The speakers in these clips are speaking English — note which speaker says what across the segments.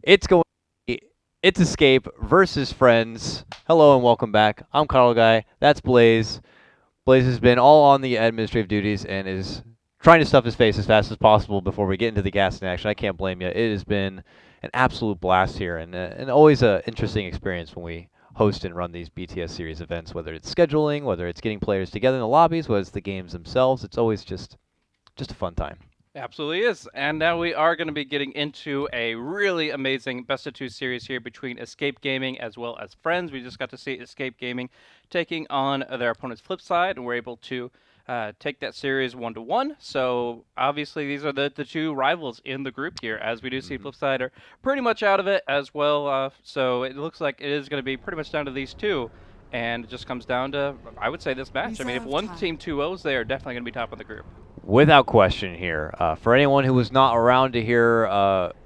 Speaker 1: It's going. It's Escape versus Friends. Hello and welcome back. I'm KotLGuy. That's Blaze. Blaze has been all on the administrative duties and is trying to stuff his face as fast as possible before we get into the gas in action. I can't blame you. It has been an absolute blast here and always an interesting experience when we host and run these BTS series events, whether it's scheduling, whether it's getting players together in the lobbies, whether it's the games themselves. It's always just a fun time.
Speaker 2: Absolutely is. And now we are going to be getting into a really amazing best of two series here between Escape Gaming as well as Friends. We just got to see Escape Gaming taking on their opponent's flip side, and we're able to take that series 1-1. So obviously these are the two rivals in the group here, as we do see Flipside are pretty much out of it as well. So it looks like it is going to be pretty much down to these two. And it just comes down to, I would say, this match. I mean, if one team 2-0s, they are definitely going to be top of the group.
Speaker 1: Without question here. For anyone who was not around to hear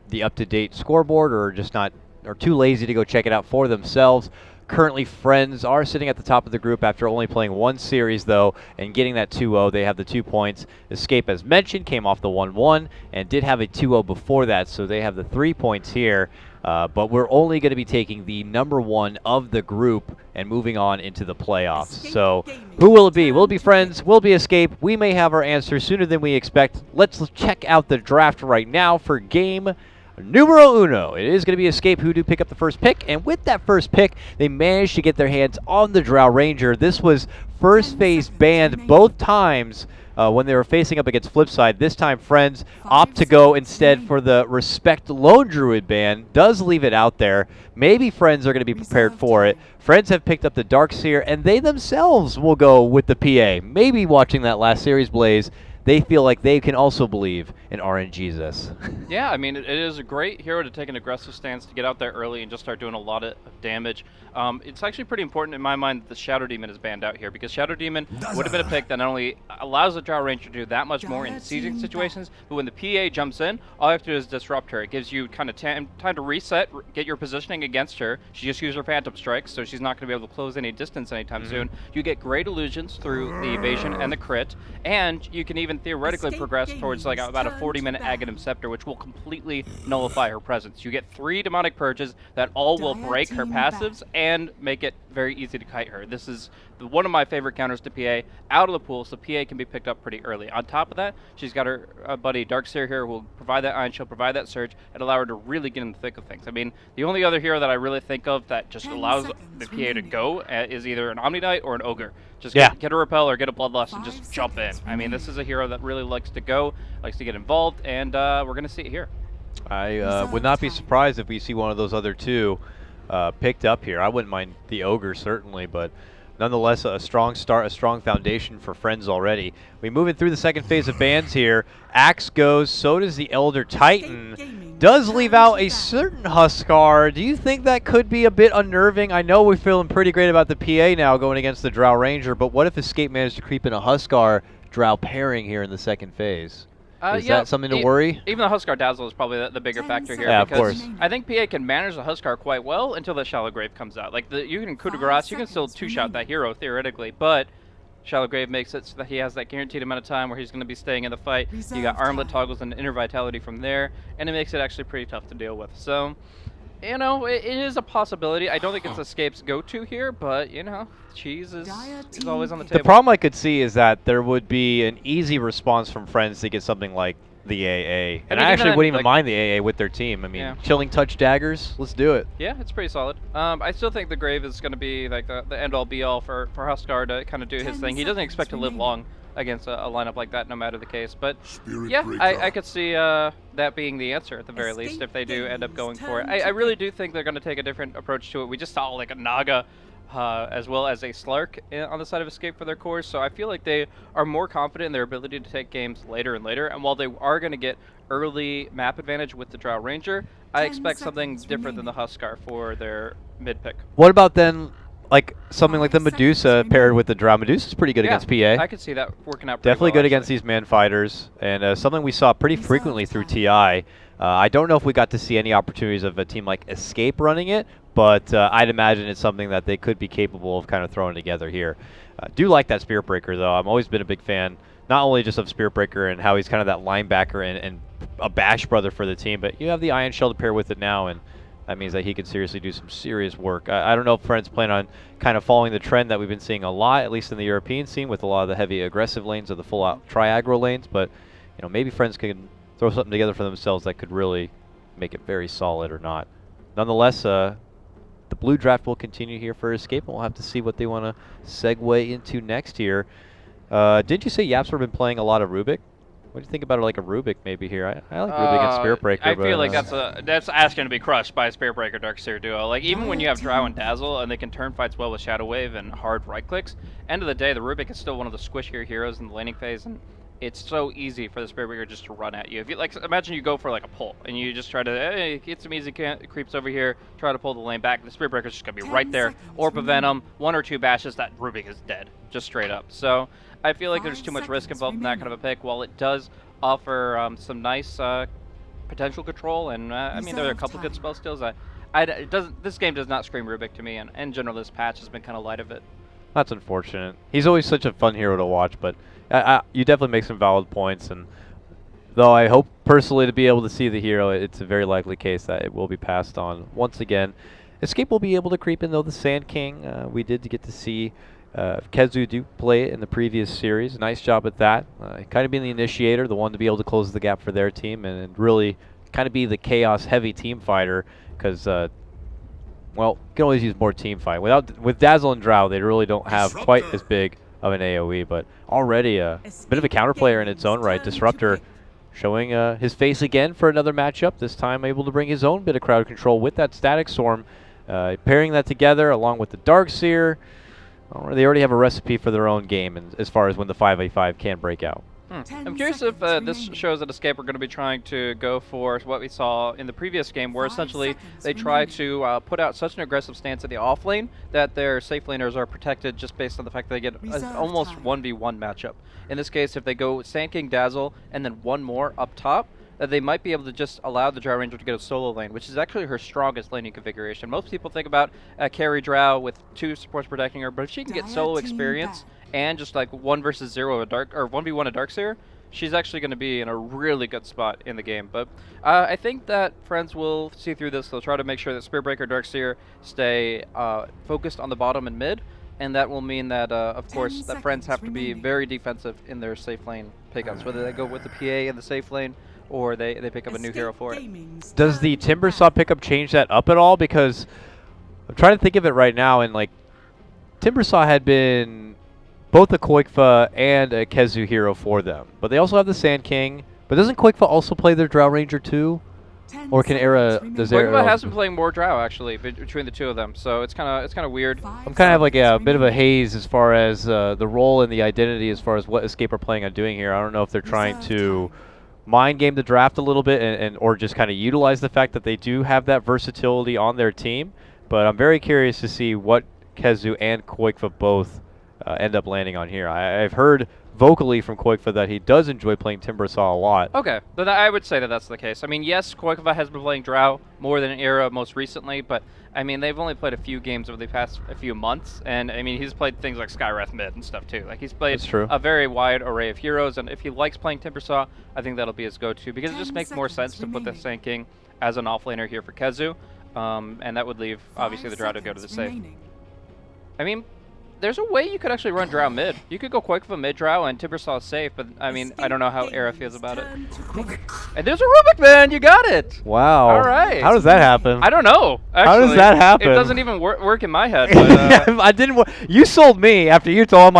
Speaker 1: the up-to-date scoreboard or just not or too lazy to go check it out for themselves, currently Friends are sitting at the top of the group after only playing one series, though, and getting that 2-0. They have the 2 points. Escape, as mentioned, came off the 1-1 and did have a 2-0 before that, so they have the 3 points here. But we're only going to be taking the number 1 of the group and moving on into the playoffs. So who will it be? Will it be Friends? Will it be Escape? We may have our answer sooner than we expect. Let's check out the draft right now for game numero uno. It is going to be Escape who do pick up the first pick, and with that first pick, they managed to get their hands on the Drow Ranger. This was first phase banned both times when they were facing up against Flipside. This time, Friends opt to go instead for the Respect Lone Druid ban. Does leave it out there. Maybe Friends are going to be prepared for it. Friends have picked up the Darkseer, and they themselves will go with the PA. Maybe watching that last series, Blaze, they feel like they can also believe in RNGesus.
Speaker 2: Yeah, I mean, it is a great hero to take an aggressive stance to get out there early and just start doing a lot of damage. It's actually pretty important in my mind that the Shadow Demon is banned out here, because Shadow Demon would have been a pick that not only allows the Drow Ranger to do that much more in sieging situations, but when the PA jumps in, all you have to do is disrupt her. It gives you kind of time to reset, get your positioning against her. She just used her Phantom Strikes, so she's not going to be able to close any distance anytime soon. You get great illusions through the evasion and the crit, and you can even theoretically progress towards like about a 40-minute Aghanim Scepter, which will completely nullify her presence. You get 3 demonic purges that all will break her passives and make it very easy to kite her. This is one of my favorite counters to PA out of the pool, so PA can be picked up pretty early. On top of that, she's got her buddy Darkseer here who will provide that Iron Shield, provide that surge, and allow her to really get in the thick of things. I mean, the only other hero that I really think of that just allows the PA to go is either an Omni Knight or an Ogre. Just get a Repel or get a Bloodlust and just jump in. I mean, this is a hero that really likes to go, likes to get involved, and we're going to see it here.
Speaker 1: I would not be surprised if we see one of those other two picked up here. I wouldn't mind the Ogre, certainly, but nonetheless, a strong start, a strong foundation for Friends already. We move in through the second phase of bans here. Axe goes, so does the Elder Titan. Does leave out a certain Huskar. Do you think that could be a bit unnerving? I know we're feeling pretty great about the PA now going against the Drow Ranger, but what if Escape managed to creep in a Huskar Drow pairing here in the second phase? Is that something to worry?
Speaker 2: Even the Huskar Dazzle is probably the bigger factor here.
Speaker 1: Yeah,
Speaker 2: because
Speaker 1: of course.
Speaker 2: I think PA can manage the Huskar quite well until the Shallow Grave comes out. Like, you can coup de grace, you can still two-shot that hero, theoretically, but Shallow Grave makes it so that he has that guaranteed amount of time where he's going to be staying in the fight. You got Armlet toggles and Inner Vitality from there, and it makes it actually pretty tough to deal with. So, you know, it is a possibility. I don't think it's Escape's go-to here, but, you know, cheese is always on the table.
Speaker 1: The problem I could see is that there would be an easy response from Friends to get something like the AA. And I actually wouldn't even mind the AA with their team. I mean, Chilling Touch Daggers, let's do it.
Speaker 2: Yeah, it's pretty solid. I still think the Grave is going to be like the end-all be-all for Huskar to kind of do his thing. He doesn't expect to live long against a lineup like that, no matter the case. But yeah, I could see that being the answer at the very least if they do end up going for it. I really do think they're going to take a different approach to it. We just saw like a Naga as well as a Slark on the side of Escape for their cores, so I feel like they are more confident in their ability to take games later and later, and while they are going to get early map advantage with the Drow Ranger, I expect something different than the Huskar for their mid-pick.
Speaker 1: What about then, like, something like the Medusa paired with the Drow? Medusa's pretty good against PA.
Speaker 2: I could see that working out pretty
Speaker 1: Definitely
Speaker 2: well,
Speaker 1: good against these man fighters, and something we saw pretty frequently through TI. I don't know if we got to see any opportunities of a team like Escape running it, but I'd imagine it's something that they could be capable of kind of throwing together here. Do like that Spirit Breaker, though. I've always been a big fan, not only just of Spirit Breaker and how he's kind of that linebacker and a bash brother for the team, but you have the Ion Shell to pair with it now, and that means that he could seriously do some serious work. I don't know if Friends plan on kind of following the trend that we've been seeing a lot, at least in the European scene, with a lot of the heavy aggressive lanes or the full-out tri-aggro lanes, but maybe Friends can throw something together for themselves that could really make it very solid or not. Nonetheless, the blue draft will continue here for Escape, and we'll have to see what they want to segue into next here. Did you say Yapsor been playing a lot of Rubik? What do you think about like a Rubik maybe here? I like Rubik and Spirit Breaker.
Speaker 2: I feel like that's asking to be crushed by a Spirit Breaker Darkseer duo. Like even when you have Drow and Dazzle and they can turn fights well with Shadow Wave and hard right clicks, end of the day the Rubik is still one of the squishier heroes in the laning phase, and it's so easy for the Spirit Breaker just to run at you. If you like, imagine you go for like a pull and you just try to get some easy creeps over here, try to pull the lane back. The Spirit Breaker's just gonna be right there. Orb of Venom, 1 or 2 bashes, that Rubik is dead, just straight up. So I feel like there's too much risk involved in that kind of a pick. While it does offer some nice potential control, and I mean there are a couple good spell steals. This game does not scream Rubik to me, and in general this patch has been kind of light of it.
Speaker 1: That's unfortunate. He's always such a fun hero to watch, but you definitely make some valid points, and though I hope personally to be able to see the hero, it's a very likely case that it will be passed on once again. Escape will be able to creep in though the Sand King. We did get to see KotLGuy do play it in the previous series. Nice job at that. Kind of being the initiator, the one to be able to close the gap for their team, and really kind of be the chaos-heavy team fighter, because, well, you can always use more team fight. With Dazzle and Drow, they really don't have quite as big of an AoE, but already a bit of a counter player in its own right. Disruptor showing his face again for another matchup, this time able to bring his own bit of crowd control with that Static Storm, pairing that together along with the Darkseer. They already have a recipe for their own game, and as far as when the 5v5 can break out.
Speaker 2: I'm curious if this shows that Escape are going to be trying to go for what we saw in the previous game, where essentially they try to put out such an aggressive stance in the off lane that their safe laners are protected just based on the fact that they get almost 1v1 matchup. In this case, if they go Sand King, Dazzle, and then one more up top, they might be able to just allow the Drow Ranger to get a solo lane, which is actually her strongest laning configuration. Most people think about carry Drow with 2 supports protecting her, but if she can get solo experience and just like 1 versus 0 or 1v1 a Darkseer, she's actually going to be in a really good spot in the game. But I think that Friends will see through this. They'll try to make sure that Spirit Breaker Darkseer stay focused on the bottom and mid, and that will mean that, of course, that Friends have to be very defensive in their safe lane pickups, whether they go with the PA in the safe lane or they pick up a new hero for it.
Speaker 1: Does the Timbersaw pickup change that up at all? Because I'm trying to think of it right now, and like Timbersaw had been both a Koikfa and a KotLGuy hero for them, but they also have the Sand King. But doesn't Koikfa also play their Drow Ranger too? Or can
Speaker 2: Koikfa has been playing more Drow actually between the two of them, so it's kind of weird.
Speaker 1: I'm kind of like a bit of a haze as far as the role and the identity as far as what Escape are planning on doing here. I don't know if they're trying to mind game the draft a little bit and or just kind of utilize the fact that they do have that versatility on their team. But I'm very curious to see what KotLGuy and Koikfa both end up landing on here. I've heard vocally from Koikfa that he does enjoy playing Timbersaw a lot.
Speaker 2: Okay, then I would say that that's the case. I mean, yes, Koikfa has been playing Drow more than Era most recently, but I mean, they've only played a few games over the past a few months, and I mean, he's played things like Skywrath mid and stuff too. Like, he's played a very wide array of heroes, and if he likes playing Timbersaw, I think that'll be his go-to, because it just makes more sense to put the Sand King as an offlaner here for KotLGuy, and that would leave, obviously, the Drow to go to the safe. I mean, there's a way you could actually run Drow mid. You could go Koikfa mid Drow and Timbersaw safe, but I mean, I don't know how Era feels about it. And there's a Rubik, man! You got it!
Speaker 1: Wow.
Speaker 2: All right.
Speaker 1: How does that happen?
Speaker 2: I don't know, actually.
Speaker 1: How does that happen?
Speaker 2: It doesn't even work in my head. But,
Speaker 1: I didn't. You sold me after you told.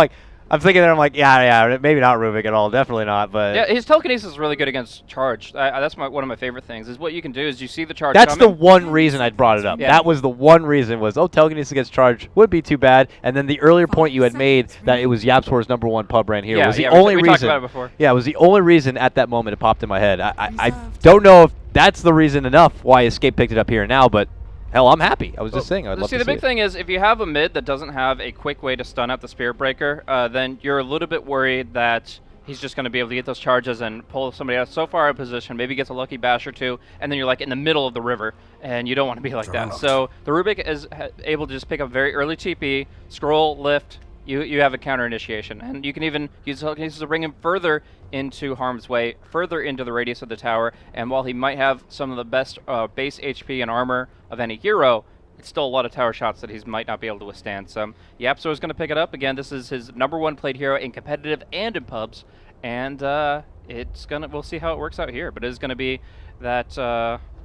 Speaker 1: I'm thinking that I'm like, yeah, maybe not Rubik at all, definitely not. But
Speaker 2: yeah, his telekinesis is really good against charge. That's one of my favorite things. Is what you can do is you see the charge.
Speaker 1: That's
Speaker 2: coming.
Speaker 1: the one reason I brought it up.
Speaker 2: Yeah.
Speaker 1: That was the one reason was telekinesis against charge would be too bad. And then the earlier point you had made that it was Yapsor's #1 pub brand here was the only reason.
Speaker 2: We talked about it before.
Speaker 1: Yeah, it was the only reason at that moment it popped in my head. I don't know if that's the reason enough why Escape picked it up here now, but. Hell, I'm happy. I was just saying I'd love to see
Speaker 2: the big thing is if you have a mid that doesn't have a quick way to stun out the Spirit Breaker, then you're a little bit worried that he's just going to be able to get those charges and pull somebody out so far out of position, maybe gets a lucky bash or two, and then you're like in the middle of the river, and you don't want to be like that. So the Rubik is able to just pick up very early TP, scroll, lift, you have a counter initiation, and you can even use telekinesis to bring him further into harm's way, further into the radius of the tower. And while he might have some of the best base HP and armor of any hero, it's still a lot of tower shots that he might not be able to withstand. So YapzOr is going to pick it up again. This is his #1 played hero in competitive and in pubs, and we'll see how it works out here. But it is going to be that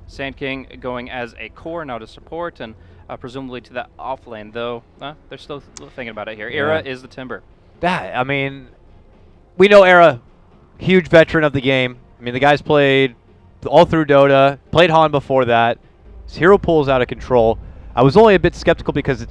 Speaker 2: Sand King going as a core now to support, and presumably to that off lane, though they're still thinking about it here. Era is the Timber.
Speaker 1: I mean, we know Era, huge veteran of the game. I mean, the guy's played all through Dota, played Han before that. His hero pool is out of control. I was only a bit skeptical because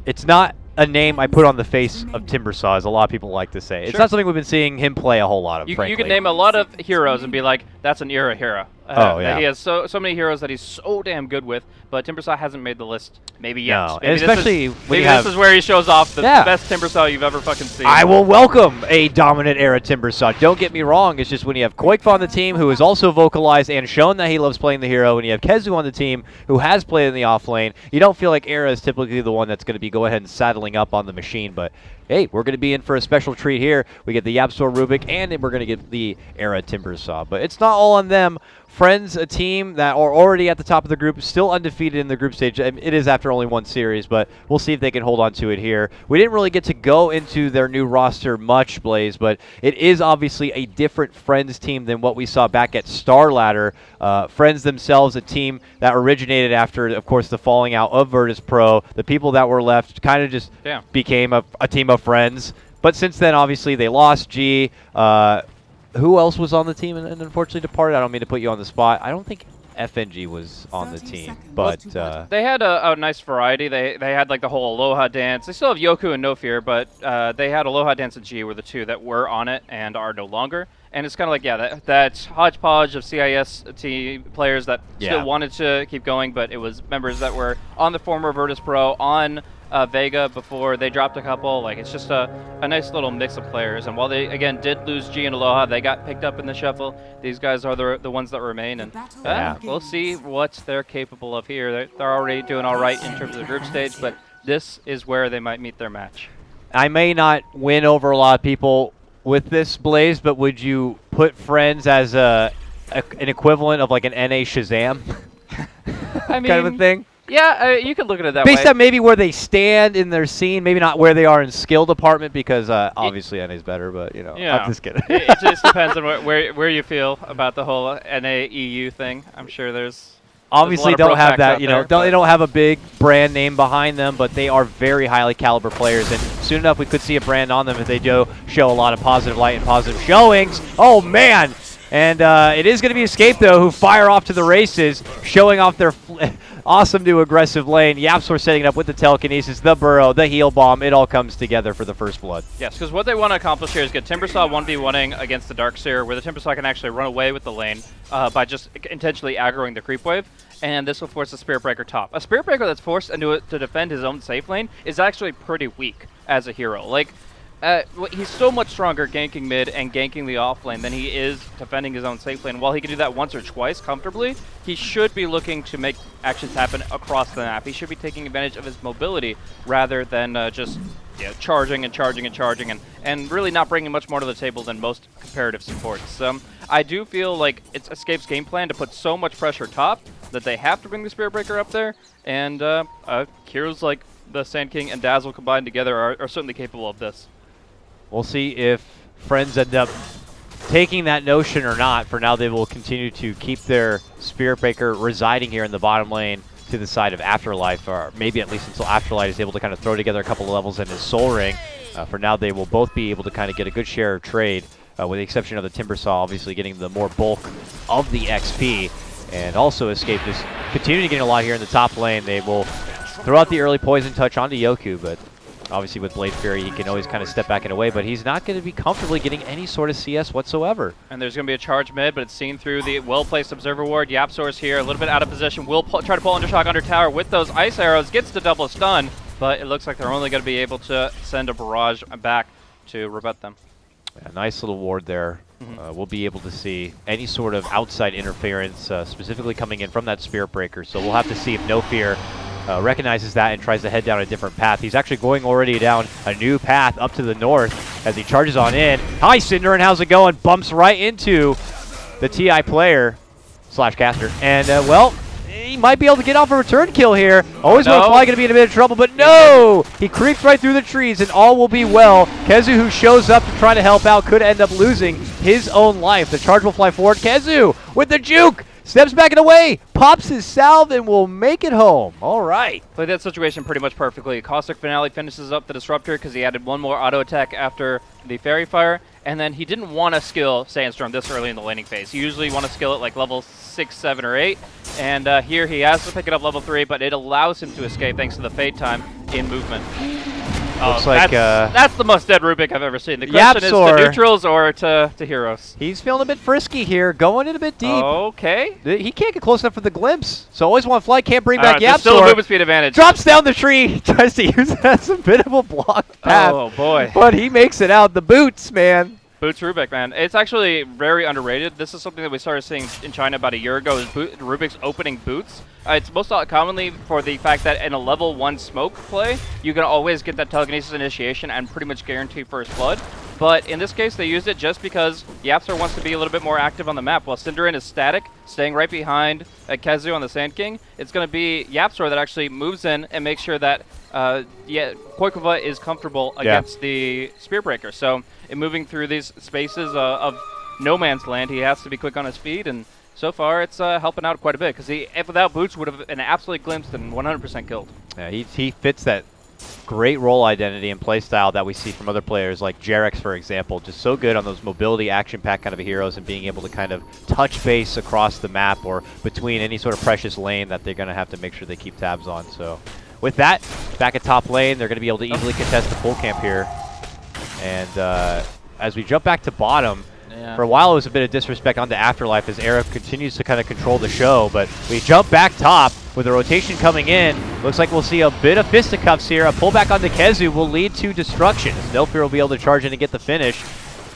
Speaker 1: it's not a name I put on the face of Timbersaw, as a lot of people like to say. It's not something we've been seeing him play a whole lot of, frankly.
Speaker 2: You can name a lot of heroes and be like, that's an Era hero. He has so many heroes that he's so damn good with, but Timbersaw hasn't made the list maybe yet.
Speaker 1: No,
Speaker 2: maybe
Speaker 1: especially when
Speaker 2: this is where he shows off the best Timbersaw you've ever fucking seen.
Speaker 1: I will welcome a dominant Era Timbersaw. Don't get me wrong. It's just when you have KotLGuy on the team, who has also vocalized and shown that he loves playing the hero, and you have KotLGuy on the team, who has played in the off lane, you don't feel like Era is typically the one that's going to be go ahead and saddling up on the machine. But hey, we're going to be in for a special treat here. We get the YapzOr Rubik, and then we're going to get the Era Timbersaw. But it's not all on them. Friends, a team that are already at the top of the group, still undefeated in the group stage. I mean, it is after only one series, but we'll see if they can hold on to it here. We didn't really get to go into their new roster much, Blaze, but it is obviously a different Friends team than what we saw back at Star Ladder. Friends themselves, a team that originated after, of course, the falling out of Virtus Pro. The people that were left kind of just became a team of friends. But since then, obviously, they lost G. Who else was on the team and unfortunately departed? I don't mean to put you on the spot. I don't think FNG was on the team, but
Speaker 2: they had a nice variety. They had like the whole Aloha dance. They still have Yoku and No Fear, but they had Aloha dance and G were the two that were on it and are no longer. And it's kind of like that hodgepodge of CIS team players that still wanted to keep going, but it was members that were on the former Virtus Pro, on Vega before they dropped a couple. Like, it's just a nice little mix of players. And while they, again, did lose G and Aloha, they got picked up in the shuffle. These guys are the ones that remain. And we'll see what they're capable of here. They're already doing all right in terms of the group stage, but this is where they might meet their match.
Speaker 1: I may not win over a lot of people with this, Blaze, but would you put Friends as an equivalent of like an NA Shazam
Speaker 2: I mean,
Speaker 1: kind of a thing?
Speaker 2: Yeah, you could look at it that way.
Speaker 1: Based on maybe where they stand in their scene, maybe not where they are in skill department, because obviously NA's better, but, you know, I'm just kidding.
Speaker 2: It just depends on where you feel about the whole NA EU thing. I'm sure there's
Speaker 1: obviously don't have that, you know, they don't have a big brand name behind them, but they are very highly caliber players, and soon enough we could see a brand on them if they do show a lot of positive light and positive showings. Oh, man! And it is going to be Escape, though, who fire off to the races, showing off their awesome new aggressive lane. YapzOr setting it up with the telekinesis, the burrow, the heal bomb. It all comes together for the first blood.
Speaker 2: Yes, because what they want to accomplish here is get Timbersaw 1v1ing against the Darkseer, where the Timbersaw can actually run away with the lane by just intentionally aggroing the creep wave. And this will force a Spirit Breaker top. A Spirit Breaker that's forced into it to defend his own safe lane is actually pretty weak as a hero. Like, he's so much stronger ganking mid and ganking the off lane than he is defending his own safe lane. While he can do that once or twice comfortably, he should be looking to make actions happen across the map. He should be taking advantage of his mobility rather than just charging and charging and charging and really not bringing much more to the table than most comparative supports. I do feel like it's Escape's game plan to put so much pressure top that they have to bring the Spirit Breaker up there, and heroes like the Sand King and Dazzle combined together are certainly capable of this.
Speaker 1: We'll see if Friends end up taking that notion or not. For now, they will continue to keep their Spirit Breaker residing here in the bottom lane to the side of Afterlife, or maybe at least until Afterlife is able to kind of throw together a couple of levels in his Soul Ring. For now, they will both be able to kind of get a good share of trade, with the exception of the Timbersaw obviously getting the more bulk of the XP. And also Escape just continuing to get a lot here in the top lane. They will throw out the early Poison Touch onto Yoku, but obviously with Blade Fury, he can always kind of step back and away, but he's not going to be comfortably getting any sort of CS whatsoever.
Speaker 2: And there's going to be a charge mid, but it's seen through the well-placed Observer Ward. YapzOr's here, a little bit out of position. Will try to pull Undershock under tower with those ice arrows. Gets the double stun, but it looks like they're only going to be able to send a barrage back to rebut them.
Speaker 1: Yeah, nice little ward there. We'll be able to see any sort of outside interference, specifically coming in from that Spirit Breaker. So we'll have to see if No Fear recognizes that and tries to head down a different path. He's actually going already down a new path up to the north as he charges on in. Hi, Cinderin, how's it going? Bumps right into the TI player / caster. And, well, he might be able to get off a return kill here. Always want Fly going to be in a bit of trouble, but no! He creeps right through the trees, and all will be well. Kezu, who shows up to try to help out, could end up losing his own life. The charge will fly forward. Kezu with the juke! Steps back and away, pops his salve, and will make it home. All right.
Speaker 2: Played that situation pretty much perfectly. Caustic Finale finishes up the Disruptor because he added one more auto attack after the Fairy Fire, and then he didn't want to skill Sandstorm this early in the laning phase. You usually want to skill it like level 6, 7, or 8, and here he has to pick it up level 3, but it allows him to escape thanks to the Fade time in movement.
Speaker 1: Looks like
Speaker 2: that's the most dead Rubik I've ever seen. The question is to neutrals or to heroes.
Speaker 1: He's feeling a bit frisky here, going in a bit deep.
Speaker 2: Okay.
Speaker 1: He can't get close enough for the glimpse, so always want Fly, can't bring back Yapzor.
Speaker 2: Still a movement speed advantage.
Speaker 1: Drops down the tree, tries to use it as a bit of a block path.
Speaker 2: Oh, boy.
Speaker 1: But he makes it out. The boots, man.
Speaker 2: Boots Rubik, man. It's actually very underrated. This is something that we started seeing in China about a year ago, is Rubik's opening boots. It's most commonly for the fact that in a level 1 smoke play, you can always get that telekinesis initiation and pretty much guarantee first blood. But in this case, they used it just because Yapzor wants to be a little bit more active on the map. While Cinderin is static, staying right behind Kezu on the Sand King, it's going to be Yapzor that actually moves in and makes sure that KotLGuy is comfortable against the Spear Breaker. So in moving through these spaces of no man's land, he has to be quick on his feet, and so far it's helping out quite a bit, because if without boots would have been absolutely glimpsed and 100% killed. Yeah,
Speaker 1: he fits that great role identity and play style that we see from other players like Jarex, for example. Just so good on those mobility action pack kind of heroes and being able to kind of touch base across the map or between any sort of precious lane that they're going to have to make sure they keep tabs on. So with that, back at top lane, they're going to be able to easily contest the full camp here. And as we jump back to bottom, for a while it was a bit of disrespect onto Afterlife as Era continues to kind of control the show, but we jump back top with the rotation coming in. Looks like we'll see a bit of fisticuffs here. A pullback onto Kezu will lead to destruction. Nelfear will be able to charge in and get the finish.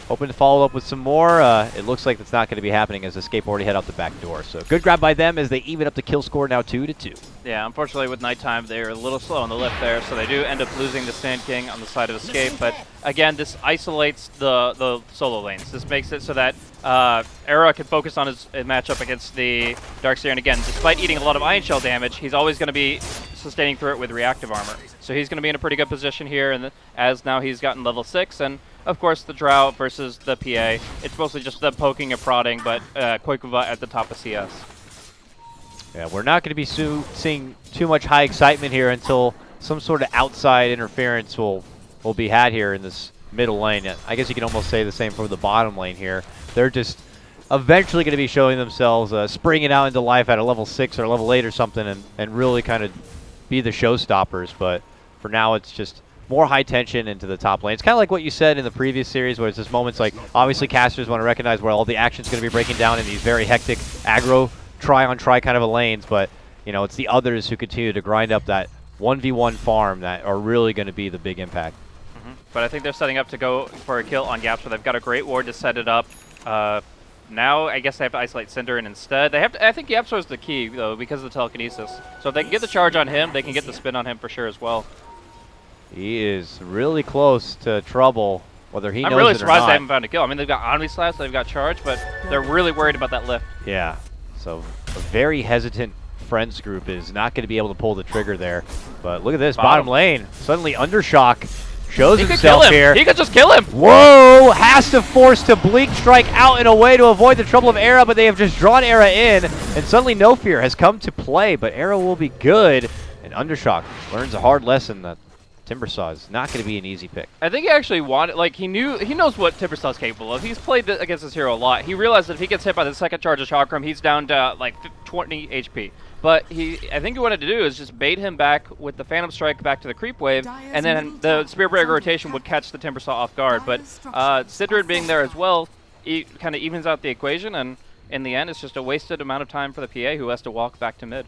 Speaker 1: Hoping to follow up with some more. It looks like that's not going to be happening as Escape already head out the back door. So good grab by them as they even up the kill score now 2-2.
Speaker 2: Yeah, unfortunately with nighttime they're a little slow on the lift there, so they do end up losing the Sand King on the side of Escape. But again, this isolates the solo lanes. This makes it so that Era can focus on his matchup against the Darkseer. And again, despite eating a lot of Ion Shell damage, he's always going to be sustaining through it with reactive armor. So he's going to be in a pretty good position here, and as now he's gotten level 6. And of course, the Drow versus the PA, it's mostly just them poking and prodding, but KotLGuy at the top of CS.
Speaker 1: Yeah, we're not going to be seeing too much high excitement here until some sort of outside interference will be had here in this middle lane. I guess you can almost say the same for the bottom lane here. They're just eventually going to be showing themselves springing out into life at a level 6 or level 8 or something and really kind of be the showstoppers. But for now, it's just more high tension into the top lane. It's kind of like what you said in the previous series, where it's just moments like, obviously casters want to recognize where all the action's going to be breaking down in these very hectic aggro try-on-try kind of a lanes, but you know, it's the others who continue to grind up that 1v1 farm that are really going to be the big impact.
Speaker 2: But I think they're setting up to go for a kill on Yapzor. They've got a great ward to set it up. Now I guess they have to isolate Cinderin instead. They have to, I think Yapzor is the key though, because of the telekinesis. So if they can get the charge on him, they can get the spin on him for sure as well.
Speaker 1: He is really close to trouble, whether he knows it or not.
Speaker 2: I'm really surprised they haven't found a kill. I mean, they've got Omni Slash, they've got charge, but they're really worried about that lift.
Speaker 1: Yeah, so a very hesitant Friends group is not going to be able to pull the trigger there. But look at this, bottom lane. Suddenly Undershock shows himself here.
Speaker 2: He could just kill him.
Speaker 1: Whoa, has to force to Bleak Strike out and away to avoid the trouble of Era, but they have just drawn Era in, and suddenly No Fear has come to play, but Era will be good, and Undershock learns a hard lesson that Timbersaw is not going to be an easy pick.
Speaker 2: I think he actually wanted, like, he knows what Timbersaw is capable of. He's played against this hero a lot. He realized that if he gets hit by the second charge of Chakram, he's down to like 20 HP. But I think what he wanted to do is just bait him back with the Phantom Strike back to the creep wave, and then the Spear Breaker rotation would catch the Timbersaw off guard. But Sidrid being there as well, kind of evens out the equation, and in the end, it's just a wasted amount of time for the PA who has to walk back to mid.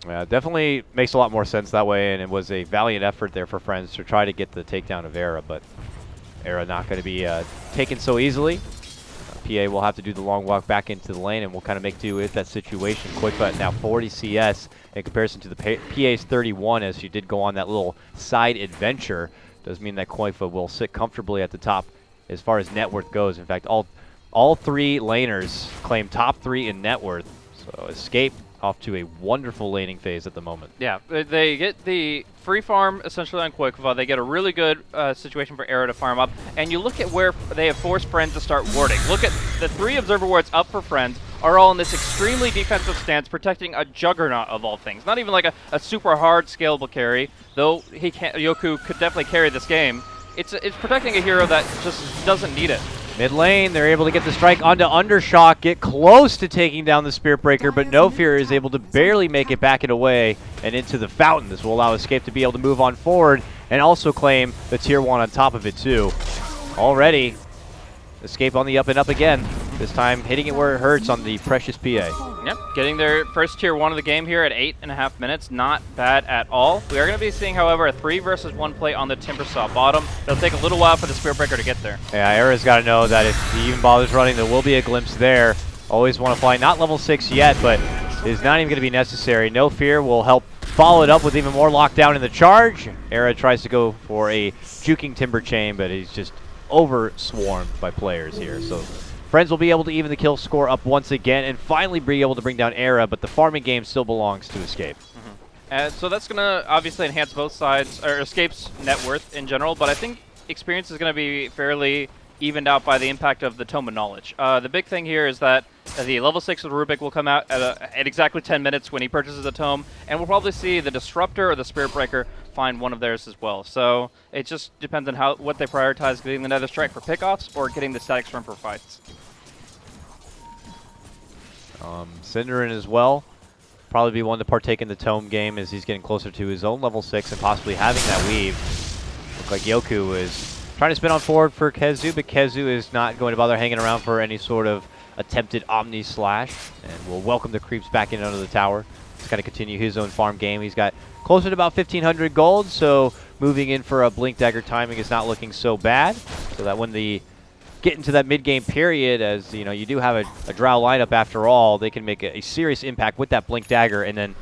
Speaker 1: Yeah, definitely makes a lot more sense that way, and it was a valiant effort there for Friends to try to get the takedown of Era, but Era not going to be taken so easily. PA will have to do the long walk back into the lane, and we'll kind of make do with that situation. KotLGuy now 40 CS, in comparison to the PA's 31, as she did go on that little side adventure. Does mean that KotLGuy will sit comfortably at the top as far as net worth goes. In fact, all 3 laners claim top 3 in net worth. So Escape off to a wonderful laning phase at the moment.
Speaker 2: Yeah, they get the free farm essentially on KotLGuy. They get a really good situation for Era to farm up. And you look at where they have forced Friends to start warding. Look at the 3 observer wards up for Friends are all in this extremely defensive stance, protecting a juggernaut of all things. Not even like a super hard scalable carry, though he can't. Yoku could definitely carry this game. It's protecting a hero that just doesn't need it.
Speaker 1: Mid lane, they're able to get the strike onto Undershock, get close to taking down the Spirit Breaker, but No Fear is able to barely make it back and away and into the fountain. This will allow Escape to be able to move on forward and also claim the tier 1 on top of it too. Already, Escape on the up and up again. This time hitting it where it hurts on the precious PA.
Speaker 2: Yep, getting their first tier 1 of the game here at 8.5 minutes. Not bad at all. We are going to be seeing, however, a 3 versus 1 play on the Timbersaw bottom. It'll take a little while for the Spirit Breaker to get there.
Speaker 1: Yeah, Era's got to know that if he even bothers running, there will be a glimpse there. Always want to fly, not level 6 yet, but is not even going to be necessary. No Fear will help follow it up with even more lockdown in the charge. Era tries to go for a juking Timber Chain, but he's just over swarmed by players here. So Friends will be able to even the kill score up once again and finally be able to bring down Era, but the farming game still belongs to Escape.
Speaker 2: So that's going to obviously enhance both sides, or Escape's net worth in general, but I think experience is going to be fairly evened out by the impact of the Tome of Knowledge. The big thing here is that the level 6 of Rubik will come out at exactly 10 minutes when he purchases the Tome, and we'll probably see the Disruptor or the Spirit Breaker find one of theirs as well. So it just depends on what they prioritize, getting the Nether Strike for pickoffs or getting the Static Storm for fights.
Speaker 1: Cinderin as well. Probably be one to partake in the Tome game as he's getting closer to his own level 6 and possibly having that weave. Look like Yoku is trying to spin on forward for KotLGuy, but KotLGuy is not going to bother hanging around for any sort of attempted Omni Slash, and will welcome the creeps back in under the tower. He's got to continue his own farm game. He's got closer to about 1,500 gold, so moving in for a Blink Dagger timing is not looking so bad. So that when the get into that mid-game period, as you know, you do have a Drow lineup after all, they can make a serious impact with that Blink Dagger, and then,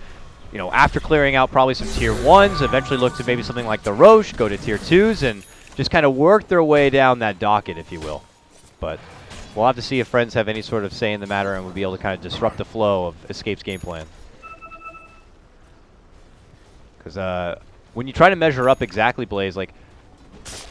Speaker 1: you know, after clearing out probably some tier 1s, eventually look to maybe something like the Roche, go to tier 2s, and just kind of work their way down that docket, if you will. But we'll have to see if Friends have any sort of say in the matter and will be able to kind of disrupt the flow of Escape's game plan. Because when you try to measure up exactly, Blaze, like,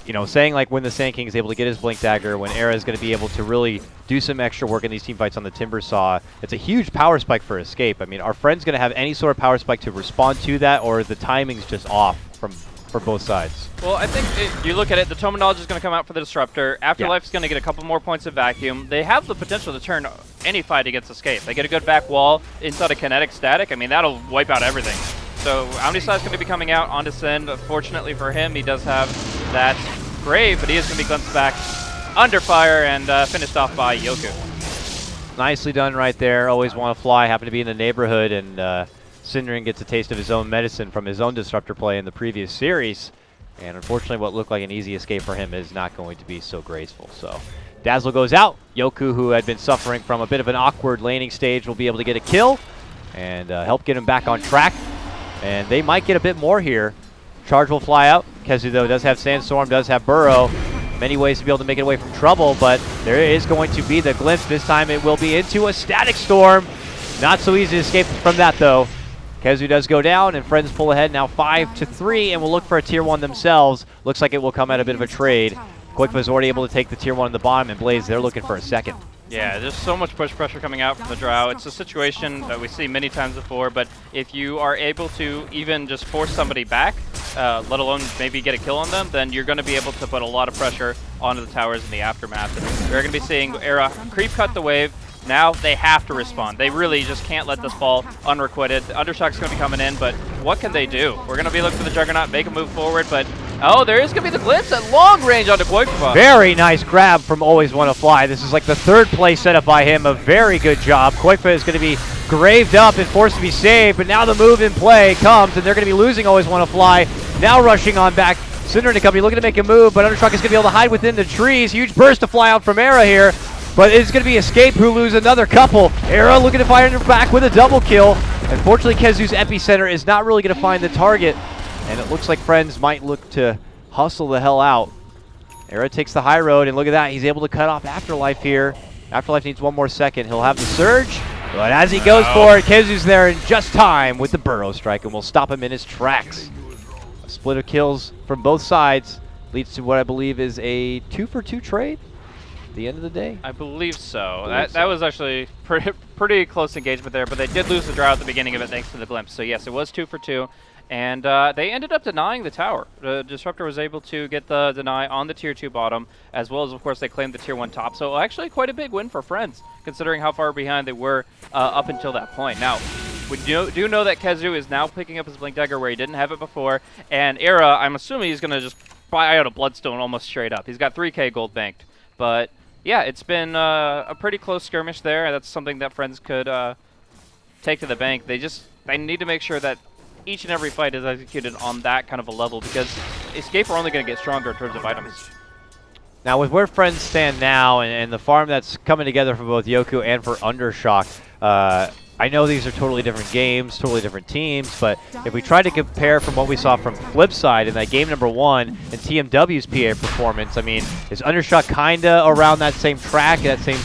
Speaker 1: you know, saying like when the Sand King is able to get his Blink Dagger, when Era is going to be able to really do some extra work in these team fights on the Timbersaw, it's a huge power spike for Escape. I mean, are Friends going to have any sort of power spike to respond to that, or the timing's just off for both sides?
Speaker 2: Well, I think you look at it, the Tome of Knowledge is going to come out for the Disruptor. Afterlife is going to get a couple more points of Vacuum. They have the potential to turn any fight against Escape. They get a good back wall inside of Kinetic Static. I mean, that'll wipe out everything. So Omnisci is going to be coming out onto Sin. Fortunately for him, he does have that Grave, but he is going to be glimpsed back under fire and finished off by Yoku.
Speaker 1: Nicely done right there. Always want to fly. Happen to be in the neighborhood, and Cinderin gets a taste of his own medicine from his own Disruptor play in the previous series. And unfortunately, what looked like an easy escape for him is not going to be so graceful. So Dazzle goes out. Yoku, who had been suffering from a bit of an awkward laning stage, will be able to get a kill and help get him back on track. And they might get a bit more here. Charge will fly out. KotLGuy, though, does have Sandstorm, does have Burrow. Many ways to be able to make it away from trouble, but there is going to be the glimpse. This time it will be into a Static Storm. Not so easy to escape from that, though. KotLGuy does go down, and Friends pull ahead now 5-3, and will look for a tier 1 themselves. Looks like it will come at a bit of a trade. KotLGuy was already able to take the tier 1 at the bottom, and Blaze, they're looking for a second.
Speaker 2: Yeah, there's so much push pressure coming out from the Drow. It's a situation that we see many times before, but if you are able to even just force somebody back, let alone maybe get a kill on them, then you're going to be able to put a lot of pressure onto the towers in the aftermath. And we're going to be seeing Era creep cut the wave. Now they have to respond. They really just can't let this fall unrequited. The Undershock's going to be coming in, but what can they do? We're going to be looking for the Juggernaut, make a move forward, but oh, there is going to be the glimpse at long range onto KotLGuy.
Speaker 1: Very nice grab from Always Wanna Fly. This is like the third play set up by him. A very good job. KotLGuy is going to be graved up and forced to be saved, but now the move in play comes, and they're going to be losing Always Wanna Fly. Now rushing on back. Cinderin to come, looking to make a move, but Undershock is going to be able to hide within the trees. Huge burst to fly out from Era here. But it's going to be Escape who lose another couple. Era looking to fire back with a double kill. Unfortunately, Kezu's epicenter is not really going to find the target, and it looks like Friends might look to hustle the hell out. Era takes the high road, and look at that. He's able to cut off Afterlife here. Afterlife needs one more second. He'll have the surge, but as he goes for it, Kezu's there in just time with the burrow strike, and will stop him in his tracks. A split of kills from both sides leads to what I believe is a 2-for-2 trade at the end of the day.
Speaker 2: I believe so. That was actually pretty close engagement there, but they did lose the draw at the beginning of it thanks to the glimpse. So yes, it was 2-for-2. And they ended up denying the tower. The Disruptor was able to get the deny on the Tier 2 bottom, as well as, of course, they claimed the Tier 1 top. So actually quite a big win for Friends, considering how far behind they were up until that point. Now, we do know that Kezu is now picking up his Blink Dagger where he didn't have it before. And Era, I'm assuming he's going to just buy out a Bloodstone almost straight up. He's got 3K gold banked. But, yeah, it's been a pretty close skirmish there. That's something that Friends could take to the bank. They need to make sure that each and every fight is executed on that kind of a level, because Escape are only going to get stronger in terms of items.
Speaker 1: Now, with where Friends stand now and the farm that's coming together for both Yoku and for Undershock, I know these are totally different games, totally different teams, but if we try to compare from what we saw from Flipside in that game number 1 and TMW's PA performance, I mean, is Undershock kind of around that same track, that same